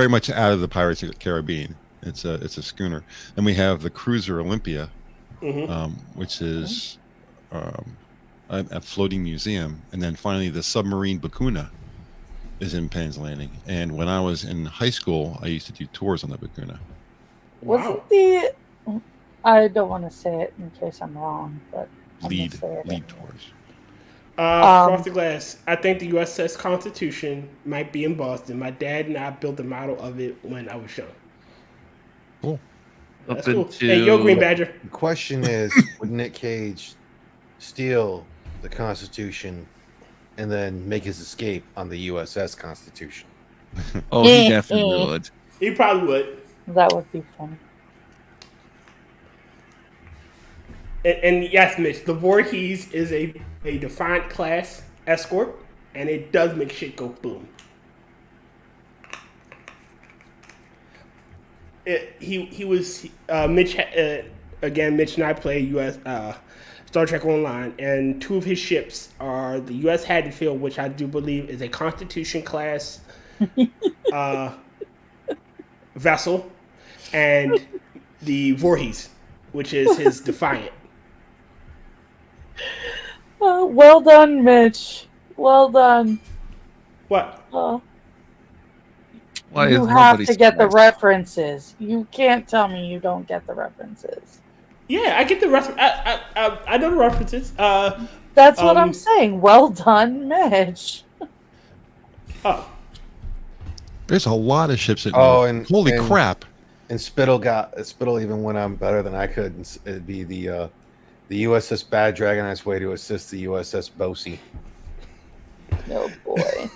much out of the Pirates of the Caribbean. It's a schooner. And we have the cruiser Olympia, which is a floating museum. And then finally the submarine Bakuna is in Penn's Landing. And when I was in high school, I used to do tours on the Bakuna. Wasn't the... I don't want to say it in case I'm wrong, but lead tours. Frosted Glass. I think the USS Constitution might be in Boston. My dad and I built a model of it when I was young. Cool. That's cool. Hey, yo, Green Badger. The question is, would Nick Cage steal the Constitution and then make his escape on the USS Constitution? Oh, he definitely would. He probably would. That would be funny. And yes, Mitch, the Voorhees is a Defiant class escort, and it does make shit go boom. He was Mitch again. Mitch and I play Star Trek Online, and 2 of his ships are the U.S. Haddonfield, which I do believe is a Constitution class vessel, and the Voorhees, which is his Defiant. Well done, Mitch. Well done. What? You have to get the references. You can't tell me you don't get the references. Yeah, I get the reference. I know the references. That's what I'm saying. Well done, Mitch. Oh. There's a lot of ships at Oh, North. and Holy crap. And Spittle even went on better than I could. It'd be the USS Bad Dragon on its way to assist the USS Bosie. Oh boy.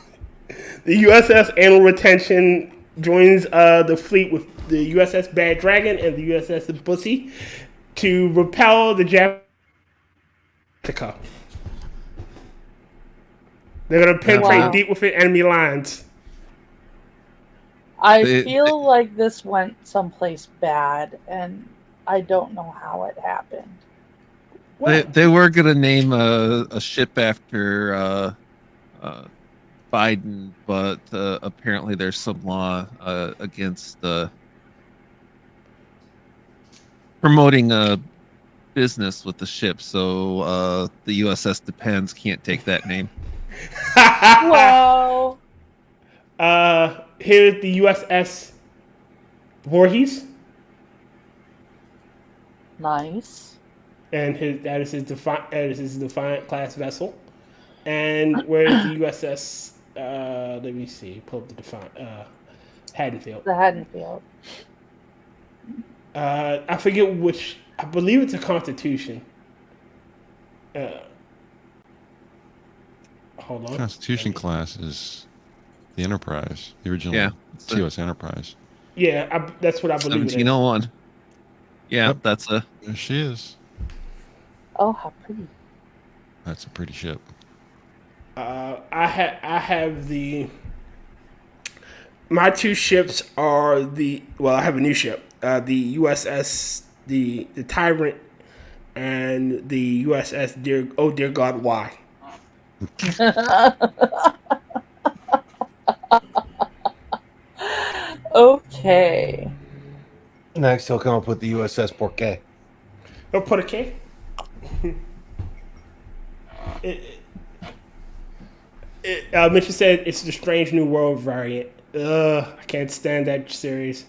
The USS Annual Retention joins the fleet with the USS Bad Dragon and the USS Bosie to repel the Japanese. They're going to penetrate deep within enemy lines. I feel like this went someplace bad, and I don't know how it happened. They were going to name a ship after Biden, but apparently there's some law against promoting a business with the ship, so the USS Depends can't take that name. Wow. Here's the USS Voorhees. Nice. And that is his Defiant class vessel. And where's the USS? Let me see. Pull up the Defiant. Haddonfield. The Haddonfield. I forget which. I believe it's a Constitution. Hold on. Constitution class is the Enterprise, the original U.S. Enterprise. Yeah, that's what I believe. 1701. Yeah, Yep. that's a. There she is. Oh, how pretty. That's a pretty ship. I have my 2 ships are I have a new ship, the USS the Tyrant and the USS Dear God Why. Okay. Next, he'll come up with the USS Porqué. He'll put a K. Mitch said it's the Strange New World variant. I can't stand that series.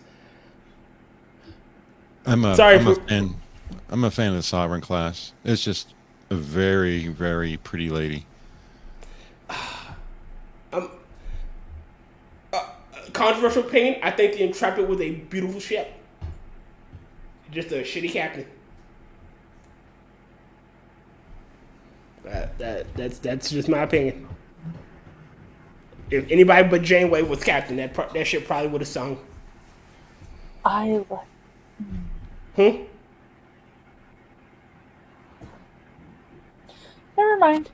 I'm a fan of the Sovereign class. It's just a very, very pretty lady. Controversial opinion, I think the Intrepid was a beautiful ship. Just a shitty captain. That's just my opinion. If anybody but Janeway was captain, that ship probably would have sung. Never mind.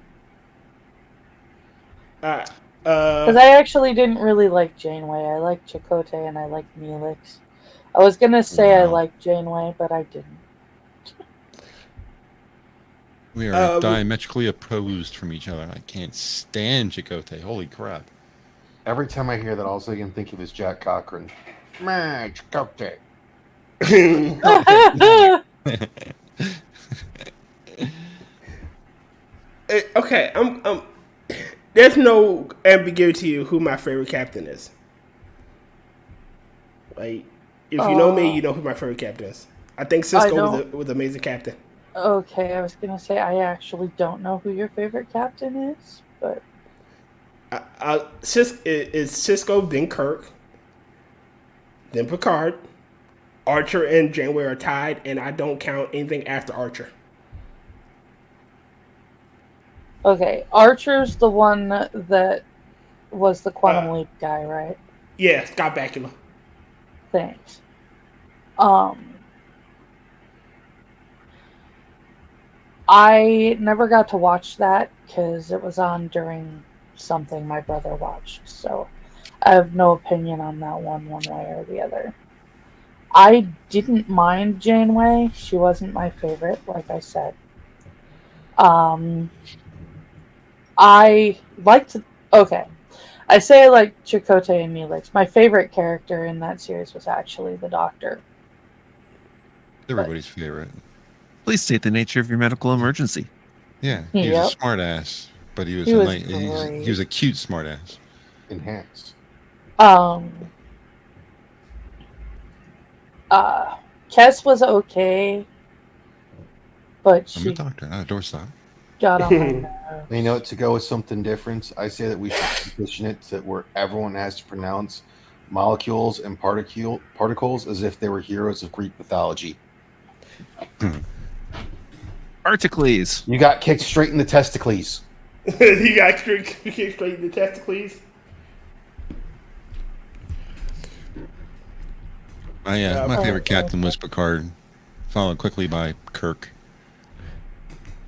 Alright. Because I actually didn't really like Janeway. I like Chakotay and I like Neelix. I was gonna say I like Janeway, but I didn't. We are diametrically opposed from each other. I can't stand Chakotay. Holy crap. Every time I hear that, all I can think of is Jack Cochran. Chakotay. Okay, I'm there's no ambiguity of who my favorite captain is. Like, if you know me, you know who my favorite captain is. I think Cisco was an amazing captain. Okay, I was gonna say I actually don't know who your favorite captain is, but is Cisco, then Kirk, then Picard, Archer and Janeway are tied, and I don't count anything after Archer. okay, Archer's the one that was the Quantum Leap guy, right? Yeah, Scott Bakula. Thanks. I never got to watch that because it was on during something my brother watched, so I have no opinion on that one way or the other. I didn't mind Janeway. She wasn't my favorite, like I said. I liked. Okay, I say I like Chakotay and Neelix. My favorite character in that series was actually the Doctor. Everybody's favorite. Please state the nature of your medical emergency. Yeah, he was a smart ass, but he was he was a cute smart ass. Enhanced. Kes was okay, but I'm a doctor, not a doorstop. got on my nerves. You know, to go with something different, I say that we should position it to where everyone has to pronounce molecules and particles as if they were heroes of Greek mythology. Articles. You got kicked straight in the testicles. You got kicked straight in the testicles. My favorite captain was Picard, followed quickly by Kirk.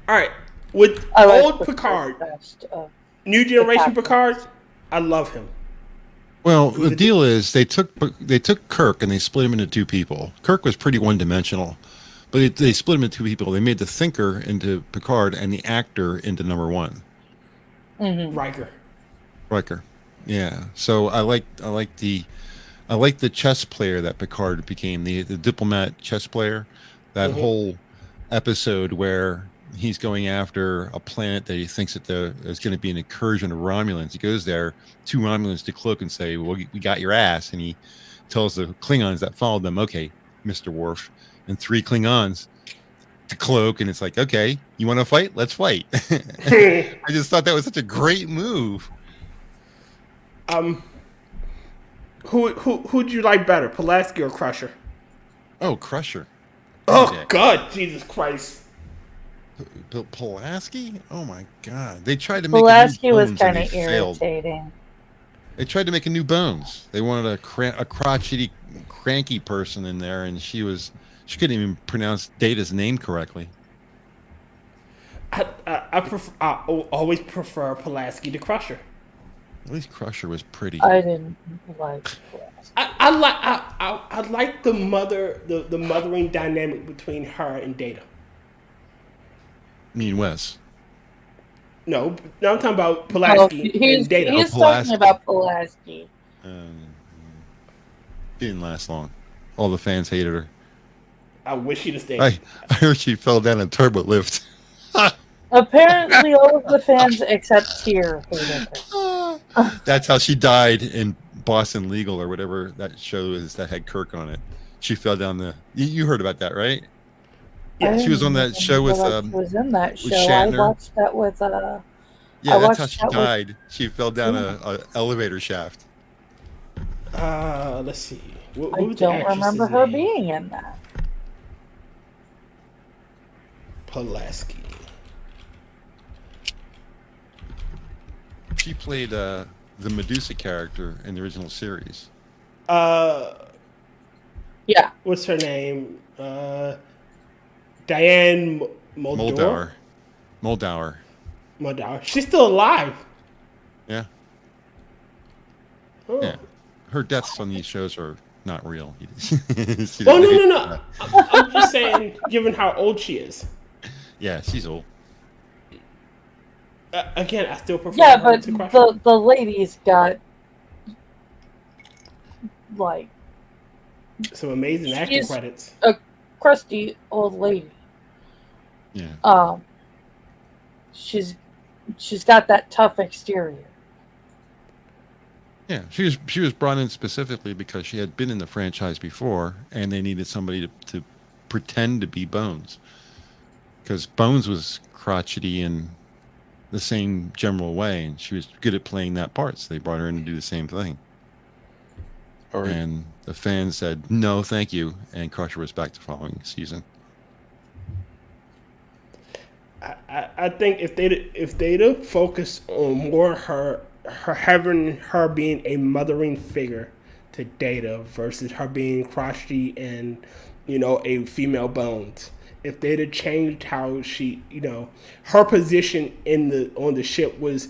All right, with old Picard, new generation Picard, I love him. Well, the deal is they took Kirk and they split him into two people. Kirk was pretty one-dimensional, but they split him into two people. They made the thinker into Picard and the actor into number one. Mm-hmm. Riker. Yeah. So I like the chess player that Picard became, the diplomat chess player. That whole episode where he's going after a planet that he thinks that there's going to be an incursion of Romulans. He goes there, 2 Romulans to cloak and say, well, we got your ass. And he tells the Klingons that followed them, okay, Mr. Worf, and 3 Klingons to cloak. And it's like, okay, you want to fight? Let's fight. I just thought that was such a great move. Who'd you like better, Pulaski or Crusher? Oh, Crusher. Oh, God, Jesus Christ. Pulaski? Oh my God! They tried to make Pulaski a new was Bones and kind of they failed. irritating. They tried to make a new Bones. They wanted a crotchety, cranky person in there, and she couldn't even pronounce Data's name correctly. I always prefer Pulaski to Crusher. At least Crusher was pretty. I didn't like Pulaski. I like the mothering dynamic between her and Data. You mean Wes? No, I'm talking about Pulaski and Data. He's talking about Pulaski. Didn't last long. All the fans hated her. I wish she'd have stayed. I heard she fell down a turbo lift. Apparently, all of the fans except Tyr hated her. That's how she died in Boston Legal or whatever that show is that had Kirk on it. She fell down the. You heard about that, right? Yeah, she was on that show with. Was in that show. Shatner. I watched that with. Yeah, that's how she died. She fell down a elevator shaft. Let's see. I don't remember her being in that. Pulaski. She played the Medusa character in the original series. Yeah. What's her name? Diane Moldauer. She's still alive. Yeah. Oh. Yeah. Her deaths on these shows are not real. Oh, no. I'm just saying, given how old she is. Yeah, she's old. Again, I still prefer. Yeah, her but to Crusher. the lady's got like some amazing acting credits. A crusty old lady. Yeah. She's got that tough exterior. Yeah, she was brought in specifically because she had been in the franchise before, and they needed somebody to pretend to be Bones, because Bones was crotchety in the same general way, and she was good at playing that part, so they brought her in to do the same thing. Right. And the fans said no, thank you, and Crusher was back the following season. I think if they'd focused on more her having her being a mothering figure to Data versus her being crotchety and a female Bones. If they'd have changed how she, her position on the ship was,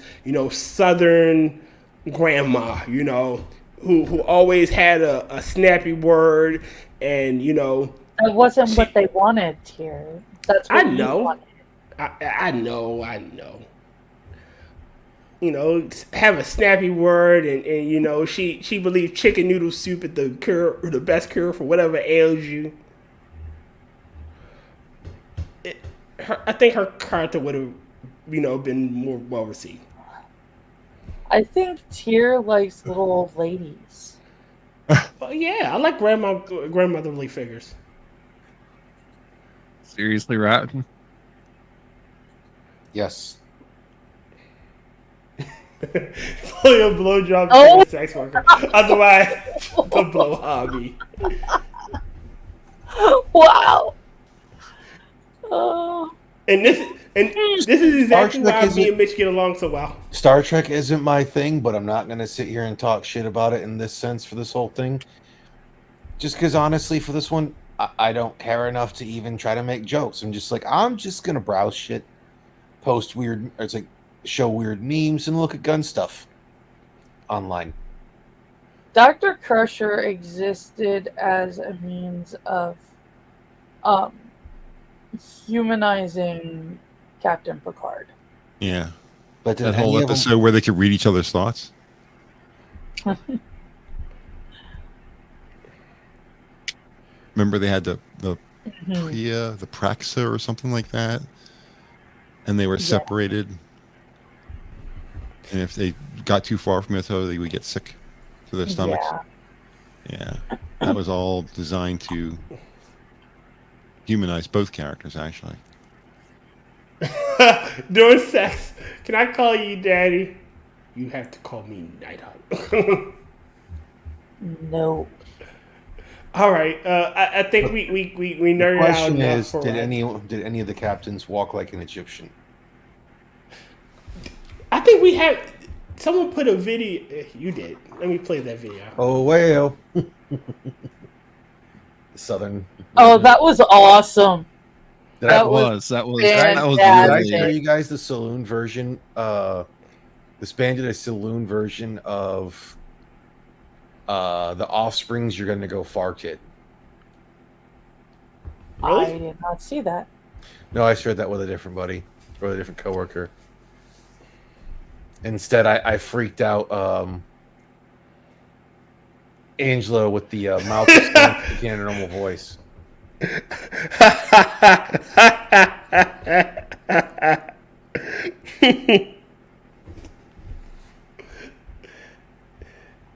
Southern grandma, who always had a snappy word, and That wasn't what they wanted here. That's what I know. Wanted. I know. You know, have a snappy word, and you know, she believes chicken noodle soup is the cure or the best cure for whatever ails you. I think her character would have, you know, been more well received. I think Tyr likes little old ladies. Well, yeah, I like grandmotherly figures. Seriously, Rotten? Yes. Only a blowjob to a sex worker. Otherwise, a blow hobby. Wow. And this is exactly why me and Mitch get along so well. Star Trek isn't my thing, but I'm not going to sit here and talk shit about it in this sense for this whole thing. Just because, honestly, for this one, I don't care enough to even try to make jokes. I'm just going to browse shit, post weird, or it's like, show weird memes, and look at gun stuff online. Dr. Crusher existed as a means of humanizing Captain Picard. Yeah. But that whole episode where they could read each other's thoughts. Remember they had the Priya, the Praxa or something like that, and they were separated. And if they got too far from each other, they would get sick to their stomachs. Yeah, that was all designed to humanize both characters, actually. During sex, can I call you daddy? You have to call me Nighthawk. No. All right. I think we nerded out. The question is, did any of the captains walk like an Egyptian? I think we had someone put a video. You did. Let me play that video. Oh well. Southern. Oh, that was awesome. That was Did I show you guys the saloon version? This band did a saloon version of the Offspring's "You're Gonna Go Far Kid." Really? I did not see that. No, I shared that with a different buddy or a different coworker. Instead, I freaked out Angela with the mouth speaking in a normal voice.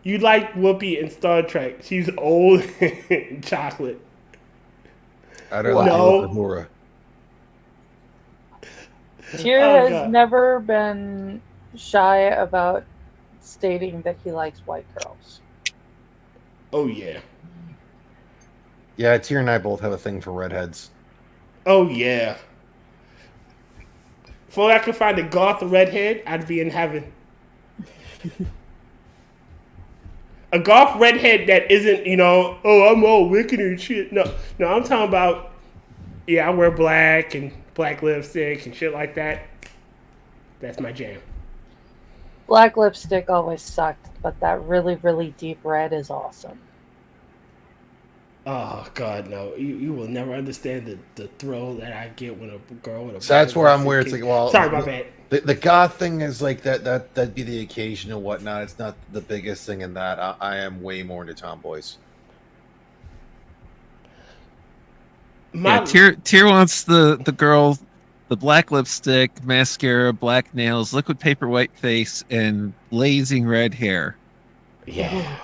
You like Whoopi in Star Trek. She's old and chocolate. I don't know. Tyr has never been shy about stating that he likes white girls. Oh, yeah. Yeah, Tyr and I both have a thing for redheads. Oh, yeah. If only I could find a goth redhead, I'd be in heaven. A goth redhead that isn't, you know, oh, I'm all wicked and shit. No, I'm talking about, yeah, I wear black and black lipstick and shit like that. That's my jam. Black lipstick always sucked, but that really, really deep red is awesome. Oh, God, no. You will never understand the thrill that I get when a girl with a... So that's where I'm where it's like, well... Sorry, my bad. The goth thing is like that'd be the occasion and whatnot. It's not the biggest thing in that. I am way more into tomboys. Yeah, Tyr wants the girl, the black lipstick, mascara, black nails, liquid paper white face, and blazing red hair. Yeah.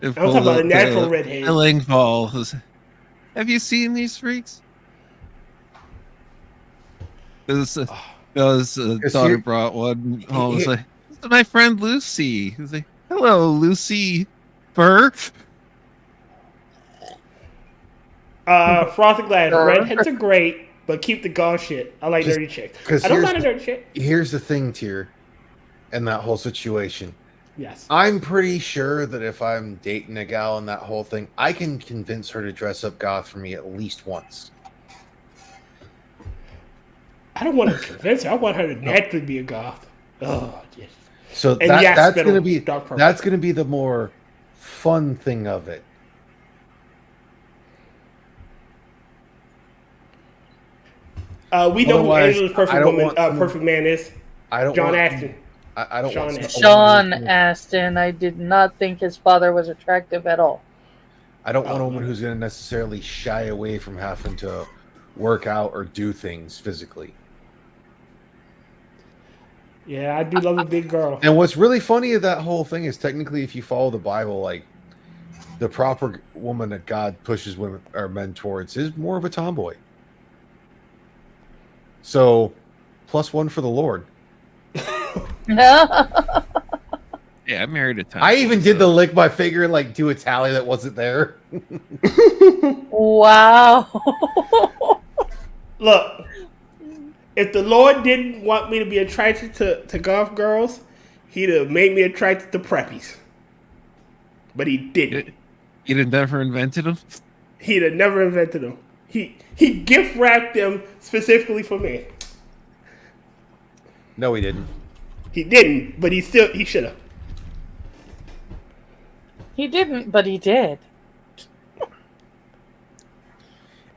I'm talking about a natural red hair. Have you seen these freaks? Because daughter brought one home. It's like, this is my friend Lucy. He's like, hello, Lucy Burr. Frosted Glass. Redheads are great, but keep the goth shit. I like dirty chicks. I don't mind a dirty chick. Here's the thing, Tyr, in that whole situation. Yes. I'm pretty sure that if I'm dating a gal and that whole thing, I can convince her to dress up goth for me at least once. I don't want to convince her. I want her to naturally be a goth. Oh, yes. So that's gonna be the more fun thing of it. We know who Otherwise, Angela's I perfect don't woman, want someone- perfect man is. I don't John want- Ashton. I don't Sean want Ashton. Sean Astin. I did not think his father was attractive at all. I don't want a woman who's going to necessarily shy away from having to work out or do things physically. Yeah, I do love a big girl. And what's really funny of that whole thing is technically, if you follow the Bible, like the proper woman that God pushes women or men towards is more of a tomboy. So, +1 for the Lord. Yeah, I married a tomboy. I even did the lick my finger and like do a tally that wasn't there. Wow. Look, if the Lord didn't want me to be attracted to golf girls, he'd have made me attracted to preppies. But he didn't. He'd have never invented them? He'd have never invented them. He gift wrapped them specifically for me. No, he didn't. He didn't, but he should have. He didn't, but he did.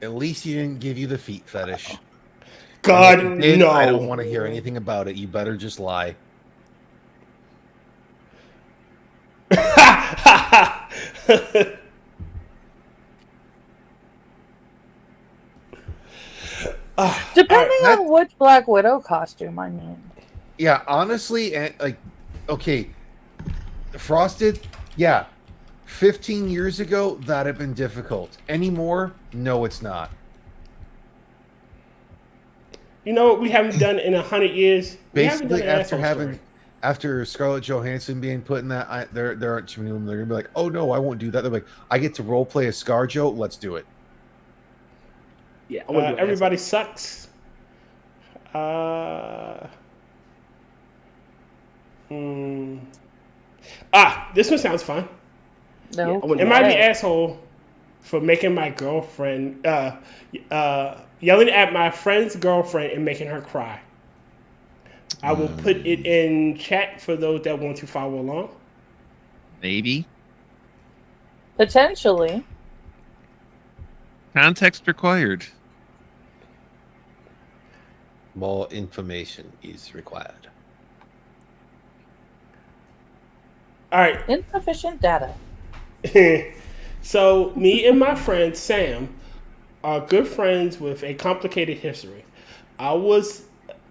At least he didn't give you the feet fetish. God, And if he did, no. I don't want to hear anything about it. You better just lie. Depending on which Black Widow costume, I mean. Yeah, honestly, and like, okay, Frosted, yeah, 15 years ago, that'd have been difficult. Anymore, no, it's not. You know what we haven't done in 100 years? We haven't done Basically, an after asshole story. after Scarlett Johansson being put in that, there aren't too many women. They're gonna be like, oh no, I won't do that. They're like, I get to role play a ScarJo. Let's do it. Yeah, I wouldn't do an everybody sucks. This one sounds fun. No. Am I the asshole for making my girlfriend yelling at my friend's girlfriend and making her cry? I will put it in chat for those that want to follow along. Maybe. Potentially. Context required. More information is required. All right. Insufficient data. So, me and my friend Sam are good friends with a complicated history. I was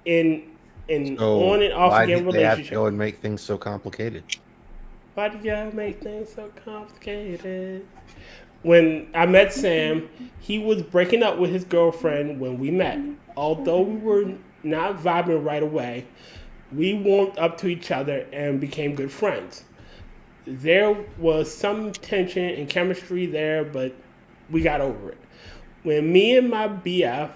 in on and off again Why did they have to relationship. go and make things so complicated? Why did y'all make things so complicated? When I met Sam, he was breaking up with his girlfriend when we met. Although we were not vibing right away, we warmed up to each other and became good friends. There was some tension and chemistry there, but we got over it. When me and my BF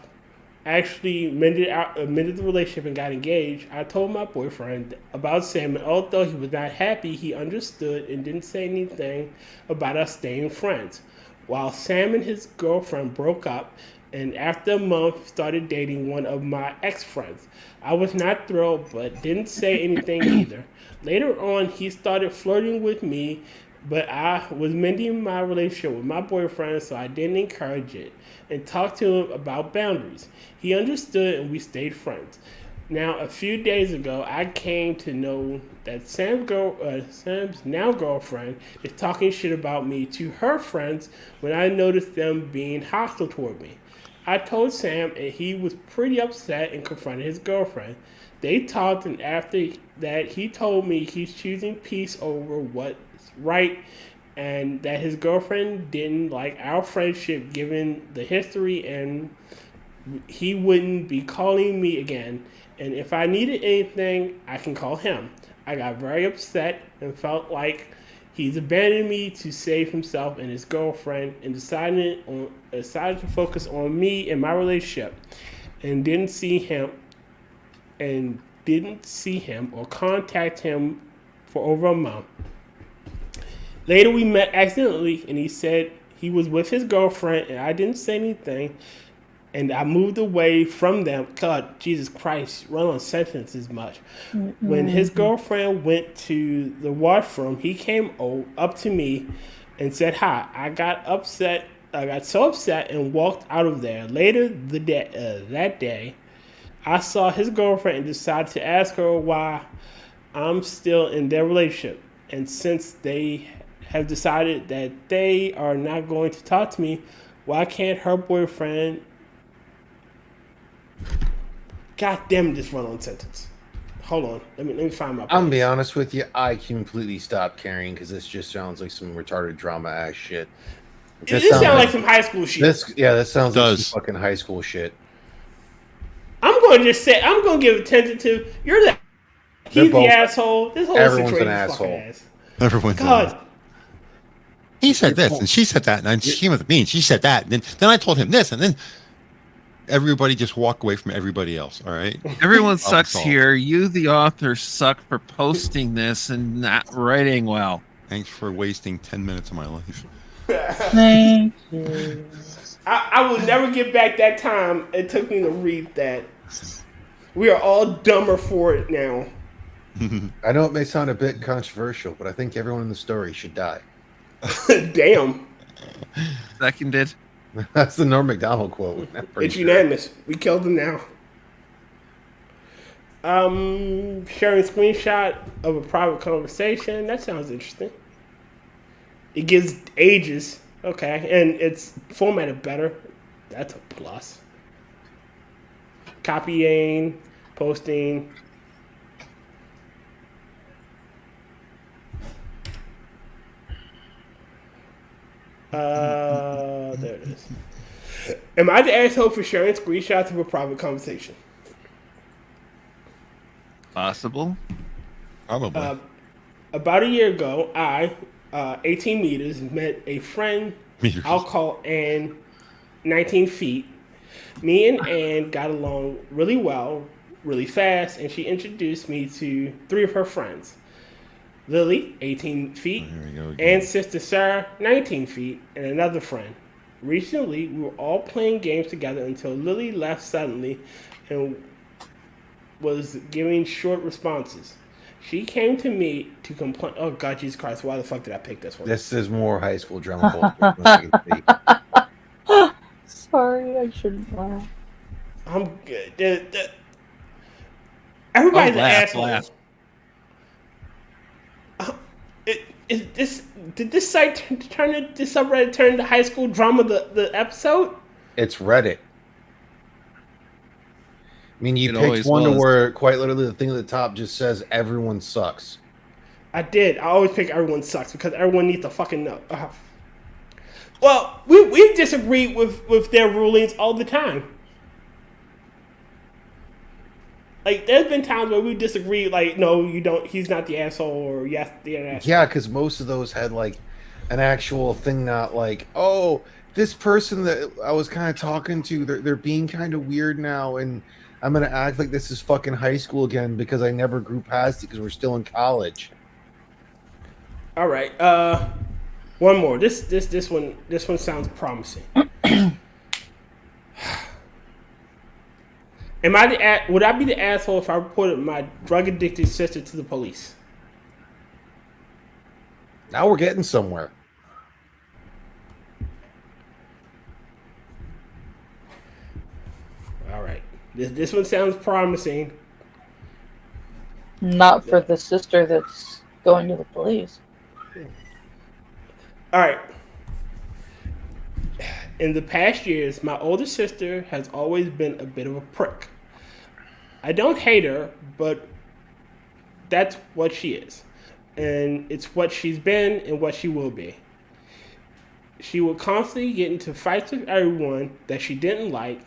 actually amended the relationship and got engaged, I told my boyfriend about Sam, and although he was not happy, he understood and didn't say anything about us staying friends. While Sam and his girlfriend broke up, and after a month started dating one of my ex-friends. I was not thrilled, but didn't say anything either. Later on, he started flirting with me, but I was mending my relationship with my boyfriend, so I didn't encourage it and talked to him about boundaries. He understood, and we stayed friends. Now, a few days ago, I came to know that Sam's now girlfriend is talking shit about me to her friends when I noticed them being hostile toward me. I told Sam, and he was pretty upset and confronted his girlfriend. They talked, and after that, he told me he's choosing peace over what's right, and that his girlfriend didn't like our friendship given the history, and he wouldn't be calling me again. And if I needed anything, I can call him. I got very upset and felt like he's abandoned me to save himself and his girlfriend, and decided to focus on me and my relationship, and didn't see him or contact him for over a month. Later we met accidentally, and he said he was with his girlfriend, and I didn't say anything, and I moved away from them. God, Jesus Christ, run on sentence as much. When his girlfriend went to the washroom, he came up to me and said hi. I got so upset and walked out of there. Later that day, I saw his girlfriend and decided to ask her why I'm still in their relationship. And since they have decided that they are not going to talk to me, why can't her boyfriend... God damn, this run-on sentence. Hold on. Let me find my place. I'm gonna be honest with you. I completely stopped caring because this just sounds like some retarded drama ass shit. This sounds like some high school shit. This sounds like some fucking high school shit. I'm going to give attention to he's the asshole. This whole everyone's situation an is asshole. fucking ass. Everyone's God. He said this, and she said that, and then she came with me, and she said that, and then I told him this, and then everybody just walk away from everybody else. All right, everyone sucks here. You, the author, suck for posting this and not writing well. Thanks for wasting 10 minutes of my life. Thank you. I will never get back that time it took me to read that. We are all dumber for it now. I know it may sound a bit controversial, but I think everyone in the story should die. Damn. Seconded. That's the Norm Macdonald quote. It's unanimous. We killed him now. Sharing screenshot of a private conversation. That sounds interesting. It gives ages. Okay. And it's formatted better. That's a plus. Copying, posting. There it is. Am I the asshole for sharing screenshots of a private conversation? Possible. Probably. About a year ago, I, 18 meters, met a friend. I'll call Ann, 19 feet. Me and Ann got along really well, really fast, and she introduced me to 3 of her friends. Lily, 18 feet, and sister Sarah, 19 feet, and another friend. Recently, we were all playing games together until Lily left suddenly and was giving short responses. She came to me to complain. Oh, God, Jesus Christ, why the fuck did I pick this one? This is more high school drama bullshit. Sorry, I shouldn't laugh. I'm good. Everybody's an asshole. Did this site turn this subreddit turn into high school drama the episode? It's Reddit. I mean, you picked one to where quite literally the thing at the top just says everyone sucks. I did. I always pick everyone sucks because everyone needs to fucking know. Well, we disagreed with their rulings all the time. Like, there's been times where we disagree, like, no, you don't, he's not the asshole, or yes, they're an asshole. Yeah, because most of those had, like, an actual thing, not like, oh, this person that I was kind of talking to, they're being kind of weird now, and I'm going to act like this is fucking high school again because I never grew past it because we're still in college. All right, one more. This one sounds promising. Would I be the asshole if I reported my drug-addicted sister to the police? Now we're getting somewhere. All right. This one sounds promising. Not for the sister that's going to the police. All right. In the past years, my older sister has always been a bit of a prick. I don't hate her, but that's what she is. And it's what she's been and what she will be. She would constantly get into fights with everyone that she didn't like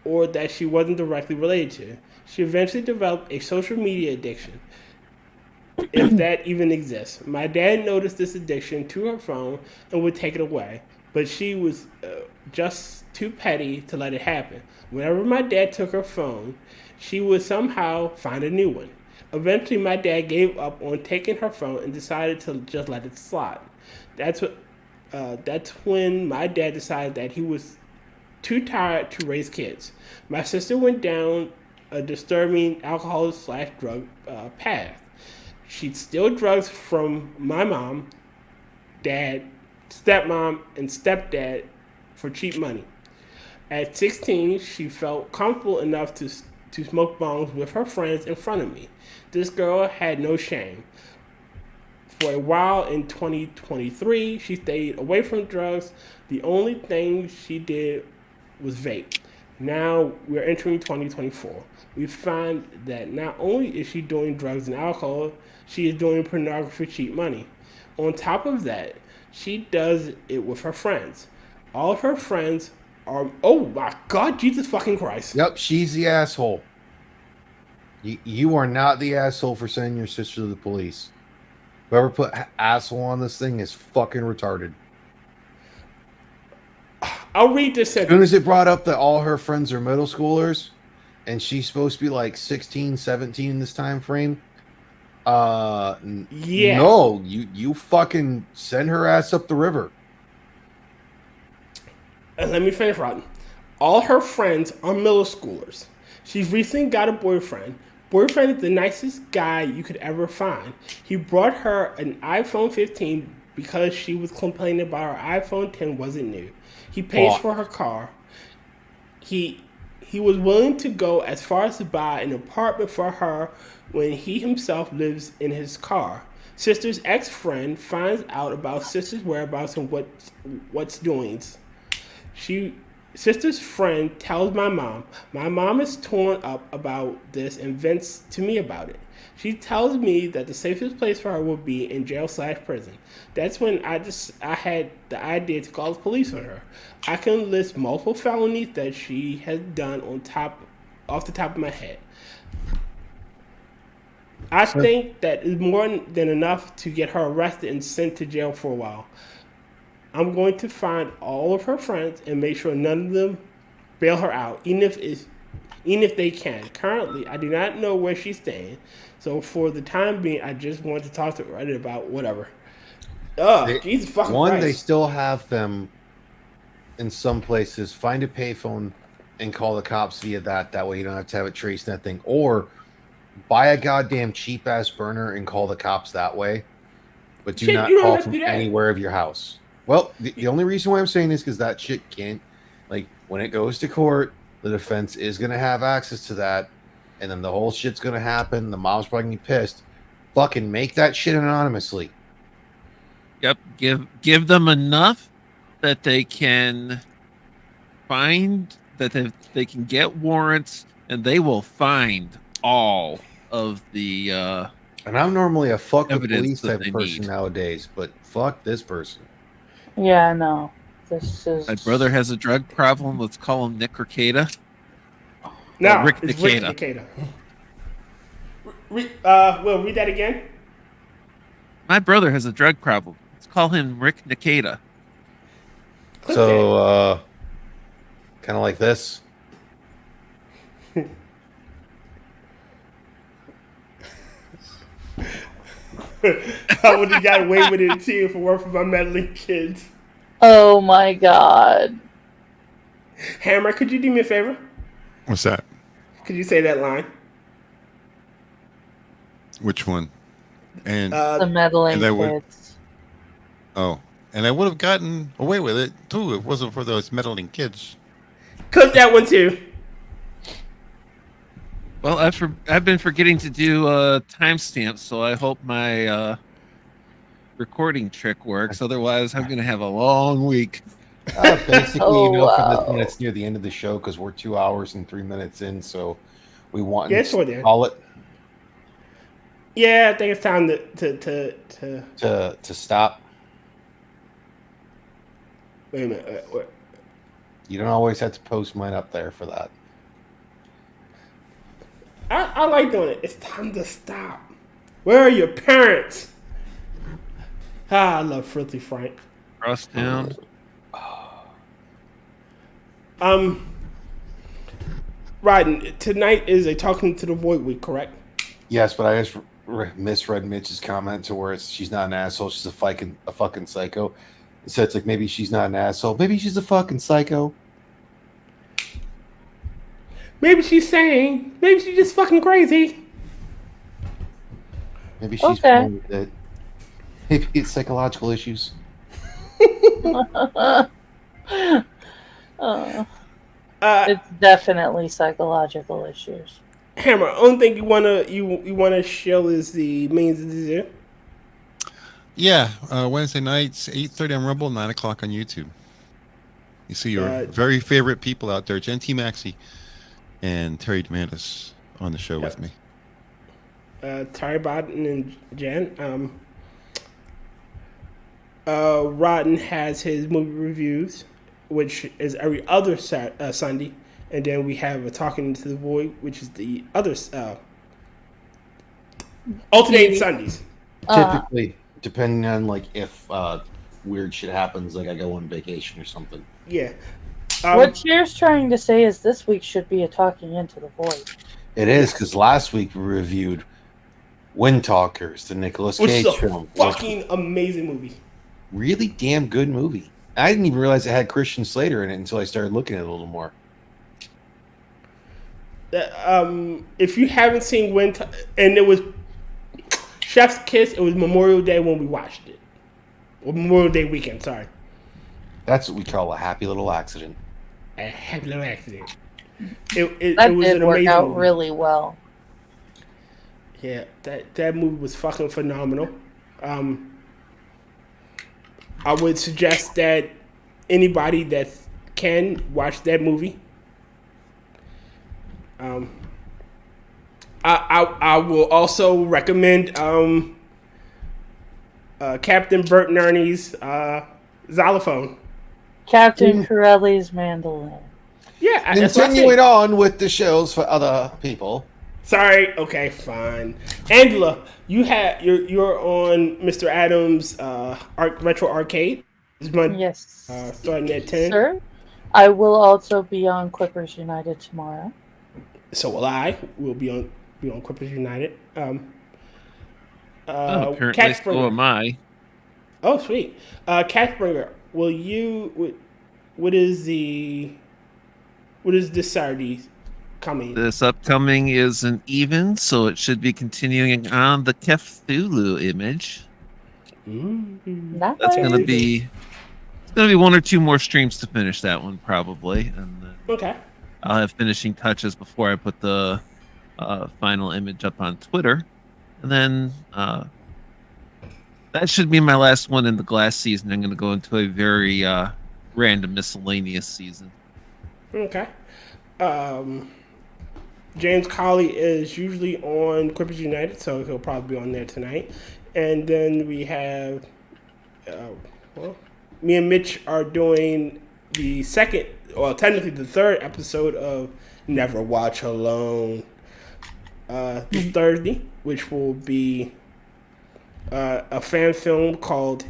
or that she wasn't directly related to. She eventually developed a social media addiction, if that even exists. My dad noticed this addiction to her phone and would take it away, but she was just too petty to let it happen. Whenever my dad took her phone, she would somehow find a new one. Eventually, my dad gave up on taking her phone and decided to just let it slide. That's when my dad decided that he was too tired to raise kids. My sister went down a disturbing alcohol/drug path. She'd steal drugs from my mom, dad, stepmom, and stepdad for cheap money. At 16, she felt comfortable enough to to smoke bongs with her friends in front of me. This girl had no shame. For a while in 2023, she stayed away from drugs. The only thing she did was vape. Now we're entering 2024. We find that not only is she doing drugs and alcohol, she is doing pornography for cheap money. On top of that, she does it with her friends. All of her friends are, oh my God, Jesus fucking Christ. Yep, she's the asshole. You are not the asshole for sending your sister to the police. Whoever put asshole on this thing is fucking retarded. I'll read this sentence. As soon as it brought up that all her friends are middle schoolers, and she's supposed to be like 16, 17 in this time frame, yeah. No, you fucking send her ass up the river. And let me finish, Rotten. All her friends are middle schoolers. She's recently got a boyfriend. Boyfriend is the nicest guy you could ever find. He brought her an iPhone 15 because she was complaining about her iPhone 10 wasn't new. He pays for her car. He was willing to go as far as to buy an apartment for her when he himself lives in his car. Sister's ex-friend finds out about sister's whereabouts and what's doings. Sister's friend tells my mom. My mom is torn up about this and vents to me about it. She tells me that the safest place for her will be in jail/prison. That's when I had the idea to call the police on her. I can list multiple felonies that she has done off the top of my head. I think that is more than enough to get her arrested and sent to jail for a while. I'm going to find all of her friends and make sure none of them bail her out, even if they can. Currently, I do not know where she's staying, so for the time being, I just want to talk to her about whatever. Jesus fucking Christ. They still have them in some places. Find a payphone and call the cops via that. That way you don't have to have it traced that thing. Or buy a goddamn cheap-ass burner and call the cops that way. But do not call from anywhere of your house. Well, the only reason why I'm saying this is because that shit can't, like, when it goes to court, the defense is going to have access to that, and then the whole shit's going to happen. The mom's probably going to be pissed. Fucking make that shit anonymously. Yep, give them enough that they can find, that they can get warrants, and they will find all of the and I'm normally a fuck the police evidence type that they person need. Nowadays, but fuck this person. Yeah, no. This is. My brother has a drug problem. Let's call him Nick Ricada. No, Rick it's Nikata. Rick Nikata. Will, read that again. My brother has a drug problem. Let's call him Rick Nikata. So, kind of like this. I would have got away with it too if it weren't for my meddling kids. Oh my God. Hammer, could you do me a favor? What's that? Could you say that line? Which one? And the meddling kids. And I would have gotten away with it too if it wasn't for those meddling kids. Cook that one too. Well, I've been forgetting to do timestamps, so I hope my recording trick works. Otherwise, I'm going to have a long week. Basically, for this when it's near the end of the show, because we're 2 hours and 3 minutes in, so we want to call it. Yeah, I think it's time to stop. Wait a minute. You don't always have to post mine up there for that. I like doing it. It's time to stop. Where are your parents? I love Filthy Frank. Crosstown. Ryden, tonight is a Talking to the Void week, correct? Yes, but I just misread Mitch's comment to where she's not an asshole, she's a fucking psycho. So it's like maybe she's not an asshole, maybe she's a fucking psycho. Maybe she's saying, maybe she's just fucking crazy. Maybe she's fine with it. Maybe it's psychological issues. It's definitely psychological issues. Hammer, only thing you wanna show is the means of the zoo. Yeah, Wednesday nights, 8:30 on Rumble, 9 o'clock on YouTube. You see your very favorite people out there, Jen T. Maxey and Terry DeMandis on the show with me. Terry Bodden and Jen. Rotten has his movie reviews, which is every other Sunday, and then we have a Talking Into the Void, which is the other alternating Sundays. Typically, depending on like if weird shit happens, like I go on vacation or something. Yeah. What Cheers trying to say is this week should be a Talking Into the Void. It is, because last week we reviewed Wind Talkers, the Nicolas Cage film. Fucking amazing movie. Really damn good movie. I didn't even realize it had Christian Slater in it until I started looking at it a little more. If you haven't seen and it was Chef's Kiss, it was Memorial Day when we watched it. Or Memorial Day weekend, sorry. That's what we call a happy little accident. A happy little accident. That it was did an work amazing out movie. really well. Yeah, that movie was fucking phenomenal. I would suggest that anybody that can watch that movie. I will also recommend Captain Bert and Ernie's xylophone. Captain Corelli's mandolin. Yeah, continuing on with the shows for other people. Sorry. Okay, fine. Angela, you're on Mr. Adams' Retro Arcade. Yes. Starting at 10. Sir, I will also be on Quippers United tomorrow. So will I. We'll be on Quippers United. Apparently, so am I. Oh, sweet. Catsbringer, will you? What is this Saturday coming? This upcoming is an even, so it should be continuing on the Cthulhu image. That's going to be. It's going to be one or two more streams to finish that one, probably, and then okay. I'll have finishing touches before I put the final image up on Twitter, and then that should be my last one in the glass season. I'm going to go into a very random miscellaneous season. Okay. James Colley is usually on Quippers United, so he'll probably be on there tonight. And then we have, me and Mitch are doing the second, well, technically the third episode of Never Watch Alone this Thursday, which will be a fan film called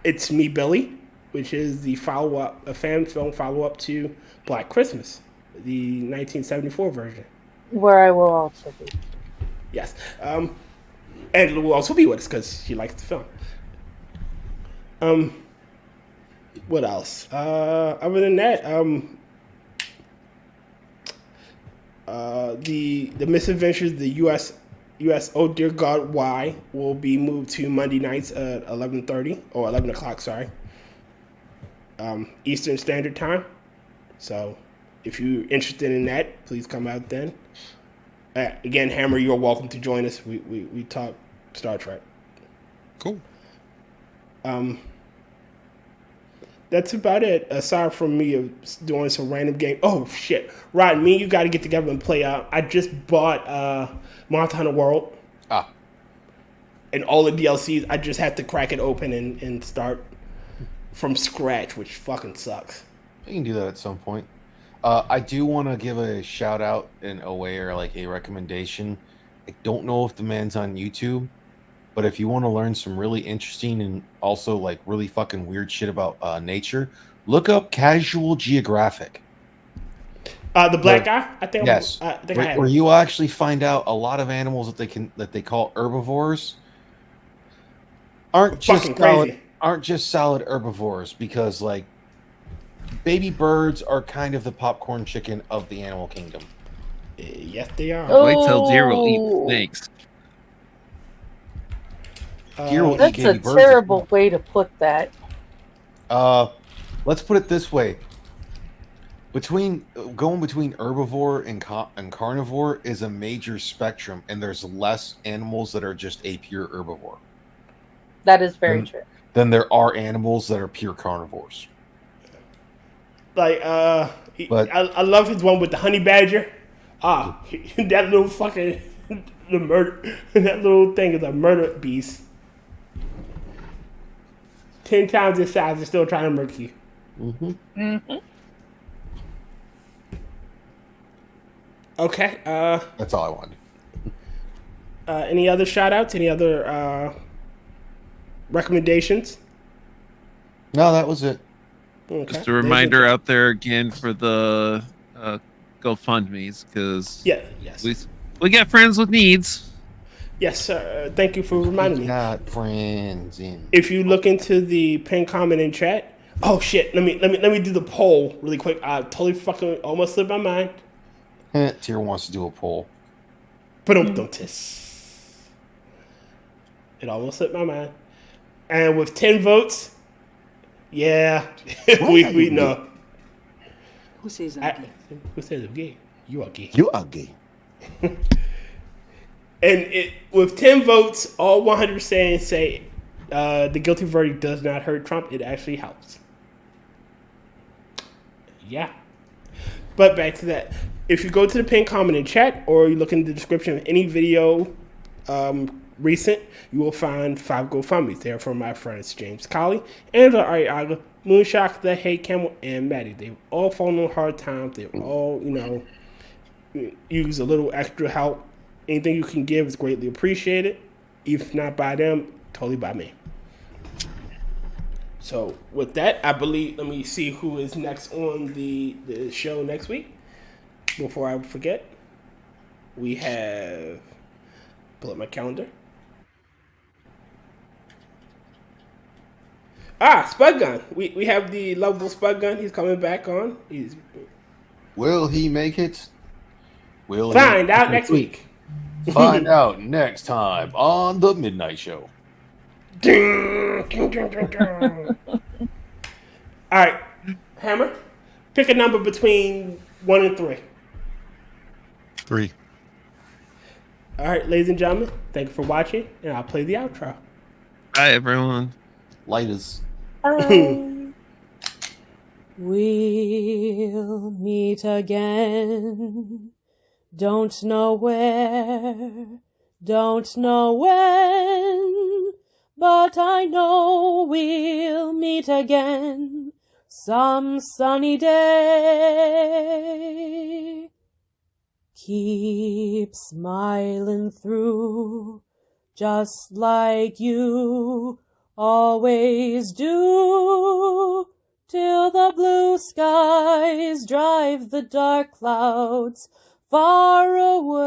It's Me, Billy, which is the a fan film follow-up to Black Christmas, the 1974 version. Where I will also be. Yes. And will also be with us because she likes the film. What else? Other than that, the Misadventures, the U.S. Oh Dear God Why will be moved to Monday nights at 11:30 or 11 o'clock. Sorry, Eastern Standard Time. So, if you're interested in that, please come out then. Again, Hammer, you're welcome to join us. We talk Star Trek. Cool. That's about it. Aside from me doing some random game. Oh shit, Rod, me and you got to get together and play. I just bought Monster Hunter World. And all the DLCs. I just have to crack it open and start from scratch, which fucking sucks. You can do that at some point. I do want to give a shout out in a way or like a recommendation. I don't know if the man's on YouTube, but if you want to learn some really interesting and also like really fucking weird shit about nature, look up Casual Geographic. The black guy, I think. Yes, I think I have. Where you actually find out a lot of animals that they call herbivores aren't just solid herbivores, because like baby birds are kind of the popcorn chicken of the animal kingdom. Yes, they are. White-tailed deer will eat snakes. That's a terrible way to put that. Let's put it this way. Going between herbivore and carnivore is a major spectrum, and there's less animals that are just a pure herbivore. That is very true. Then there are animals that are pure carnivores. Like, I love his one with the honey badger. That little fucking the murder. That little thing is a murder beast. 10 times its size is still trying to murk you. Okay. That's all I wanted. Any other shout outs? Any other recommendations? No, that was it. Okay. Just a reminder out there again for the GoFundMe's, because we got friends with needs. Yes, sir. Thank you for reminding me. Got friends in. If you look into the pinned comment in chat, oh shit! Let me do the poll really quick. I totally fucking almost slipped my mind. Tier wants to do a poll. But it almost slipped my mind. And with 10 votes, yeah, we know. Who says I'm gay? Who says I'm gay? You are gay. You are gay. And with 10 votes, all 100% say the guilty verdict does not hurt Trump. It actually helps. Yeah. But back to that. If you go to the pinned comment in chat, or you look in the description of any video recent, you will find 5 GoFundMes there from my friends James Colley, Angela Arreaga, Moonshock, The Hate Camel, and Maddy. They've all fallen on hard times. They've all, use a little extra help. Anything you can give is greatly appreciated. If not by them, totally by me. So with that, I believe, let me see who is next on the show next week. Before I forget, we have, pull up my calendar. Spud Gun. We have the lovable Spud Gun. He's coming back on. Will he make it? Will find out next week. Find out next time on the Midnight Show. All right, Hammer, pick a number between 1 and 3. 3. All right, ladies and gentlemen, thank you for watching, and I'll play the outro. Bye, everyone. Lighters. We'll meet again. Don't know where, don't know when, but I know we'll meet again some sunny day. Keep smiling through, just like you always do, till the blue skies drive the dark clouds far away.